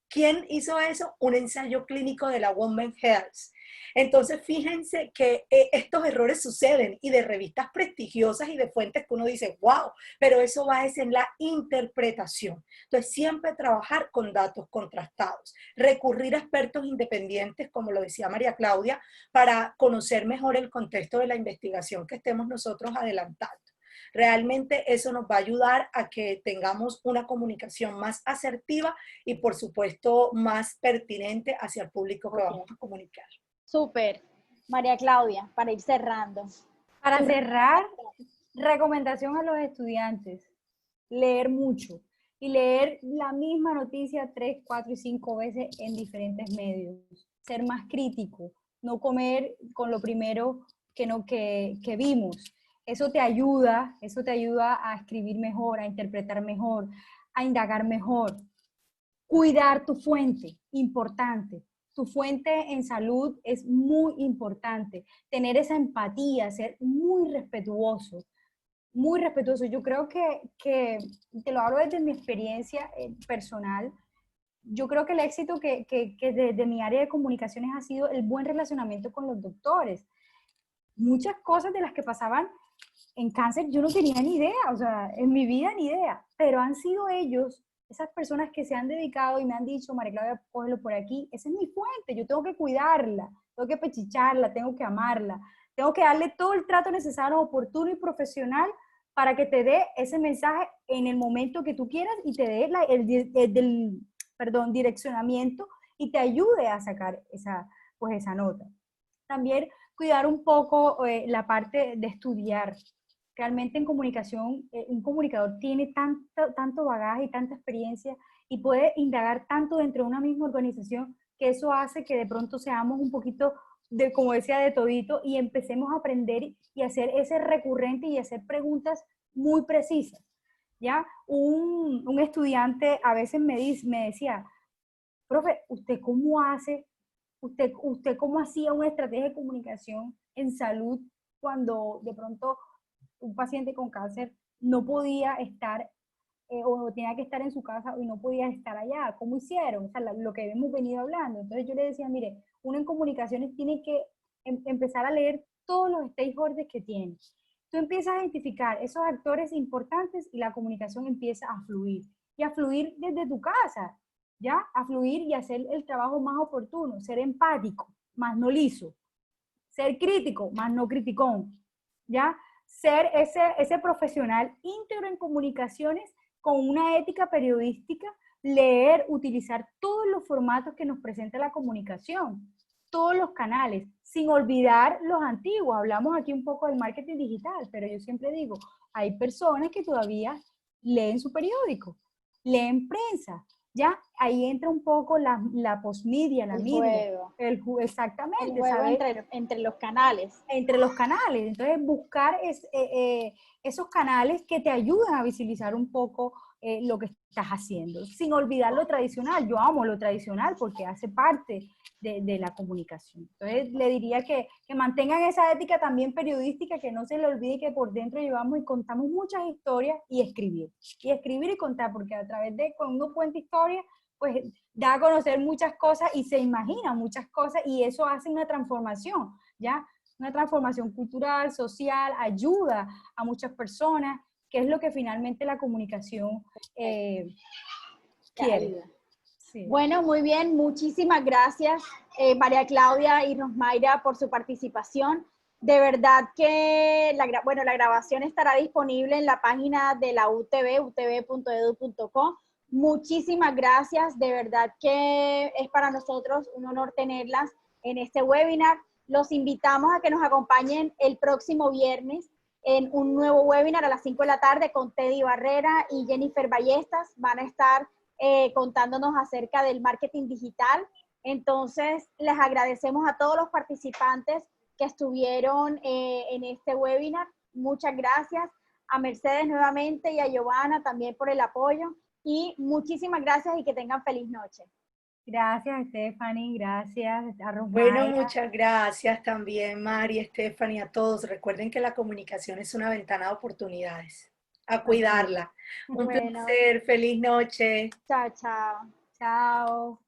¿Quién hizo eso? Un ensayo clínico de la Women's Health. Entonces, fíjense que estos errores suceden y de revistas prestigiosas y de fuentes que uno dice, wow, pero eso va es en la interpretación. Entonces, siempre trabajar con datos contrastados, recurrir a expertos independientes, como lo decía María Claudia, para conocer mejor el contexto de la investigación que estemos nosotros adelantando. Realmente eso nos va a ayudar a que tengamos una comunicación más asertiva y, por supuesto, más pertinente hacia el público que vamos a comunicar. Súper. María Claudia, para ir cerrando. Para cerrar, recomendación a los estudiantes, leer mucho y leer la misma noticia 3, 4 y 5 veces en diferentes medios. Ser más crítico, no comer con lo primero que vimos. Eso te ayuda a escribir mejor, a interpretar mejor, a indagar mejor. Cuidar tu fuente, importante. Tu fuente en salud es muy importante. Tener esa empatía, ser muy respetuoso, muy respetuoso. Yo creo que te lo hablo desde mi experiencia personal. Yo creo que el éxito que desde mi área de comunicaciones ha sido el buen relacionamiento con los doctores. Muchas cosas de las que pasaban en cáncer yo no tenía ni idea, o sea, en mi vida ni idea, pero han sido ellos, esas personas que se han dedicado y me han dicho, María Claudia, cógelo por aquí, esa es mi fuente, yo tengo que cuidarla, tengo que pechicharla, tengo que amarla, tengo que darle todo el trato necesario, oportuno y profesional para que te dé ese mensaje en el momento que tú quieras y te dé direccionamiento y te ayude a sacar esa nota. También cuidar un poco la parte de estudiar. Realmente en comunicación, un comunicador tiene tanto bagaje y tanta experiencia y puede indagar tanto dentro de una misma organización que eso hace que de pronto seamos un poquito, como decía, de todito y empecemos a aprender y hacer ese recurrente y hacer preguntas muy precisas. ¿Ya? Un estudiante a veces me decía, profe, ¿usted cómo hace? ¿Usted cómo hacía una estrategia de comunicación en salud cuando de pronto un paciente con cáncer no podía estar o tenía que estar en su casa y no podía estar allá? ¿Cómo hicieron? O sea, lo que hemos venido hablando. Entonces yo le decía, mire, uno en comunicaciones tiene que empezar a leer todos los stakeholders que tiene. Tú empiezas a identificar esos actores importantes y la comunicación empieza a fluir. Y a fluir desde tu casa, ¿ya? A fluir y hacer el trabajo más oportuno, ser empático, más no liso, ser crítico, más no criticón, ¿ya? Ser ese profesional íntegro en comunicaciones con una ética periodística, leer, utilizar todos los formatos que nos presenta la comunicación, todos los canales, sin olvidar los antiguos. Hablamos aquí un poco del marketing digital, pero yo siempre digo, hay personas que todavía leen su periódico, leen prensa, ¿ya? Ahí entra un poco la postmedia, la media. Exactamente. El juego entre los canales. Entre los canales. Entonces, buscar esos canales que te ayudan a visibilizar un poco lo que estás haciendo, sin olvidar lo tradicional. Yo amo lo tradicional porque hace parte de la comunicación. Entonces, le diría que mantengan esa ética también periodística, que no se le olvide que por dentro llevamos y contamos muchas historias y escribir y contar, porque a través de cuando uno cuenta historias, pues da a conocer muchas cosas y se imagina muchas cosas y eso hace una transformación, ¿ya? Una transformación cultural, social, ayuda a muchas personas, que es lo que finalmente la comunicación quiere. Sí. Bueno, muy bien, muchísimas gracias María Claudia y Rosmayra por su participación. De verdad que la grabación estará disponible en la página de la UTV, utv.edu.co. Muchísimas gracias, de verdad que es para nosotros un honor tenerlas en este webinar. Los invitamos a que nos acompañen el próximo viernes en un nuevo webinar a las 5 de la tarde con Teddy Barrera y Jennifer Ballestas. Van a estar contándonos acerca del marketing digital. Entonces, les agradecemos a todos los participantes que estuvieron en este webinar. Muchas gracias a Mercedes nuevamente y a Giovanna también por el apoyo. Y muchísimas gracias y que tengan feliz noche. Gracias, Stephanie, gracias a Rosmayra. Bueno, muchas gracias también, Mari, Stephanie, a todos. Recuerden que la comunicación es una ventana de oportunidades. A cuidarla. Un placer, feliz noche. Chao, chao. Chao.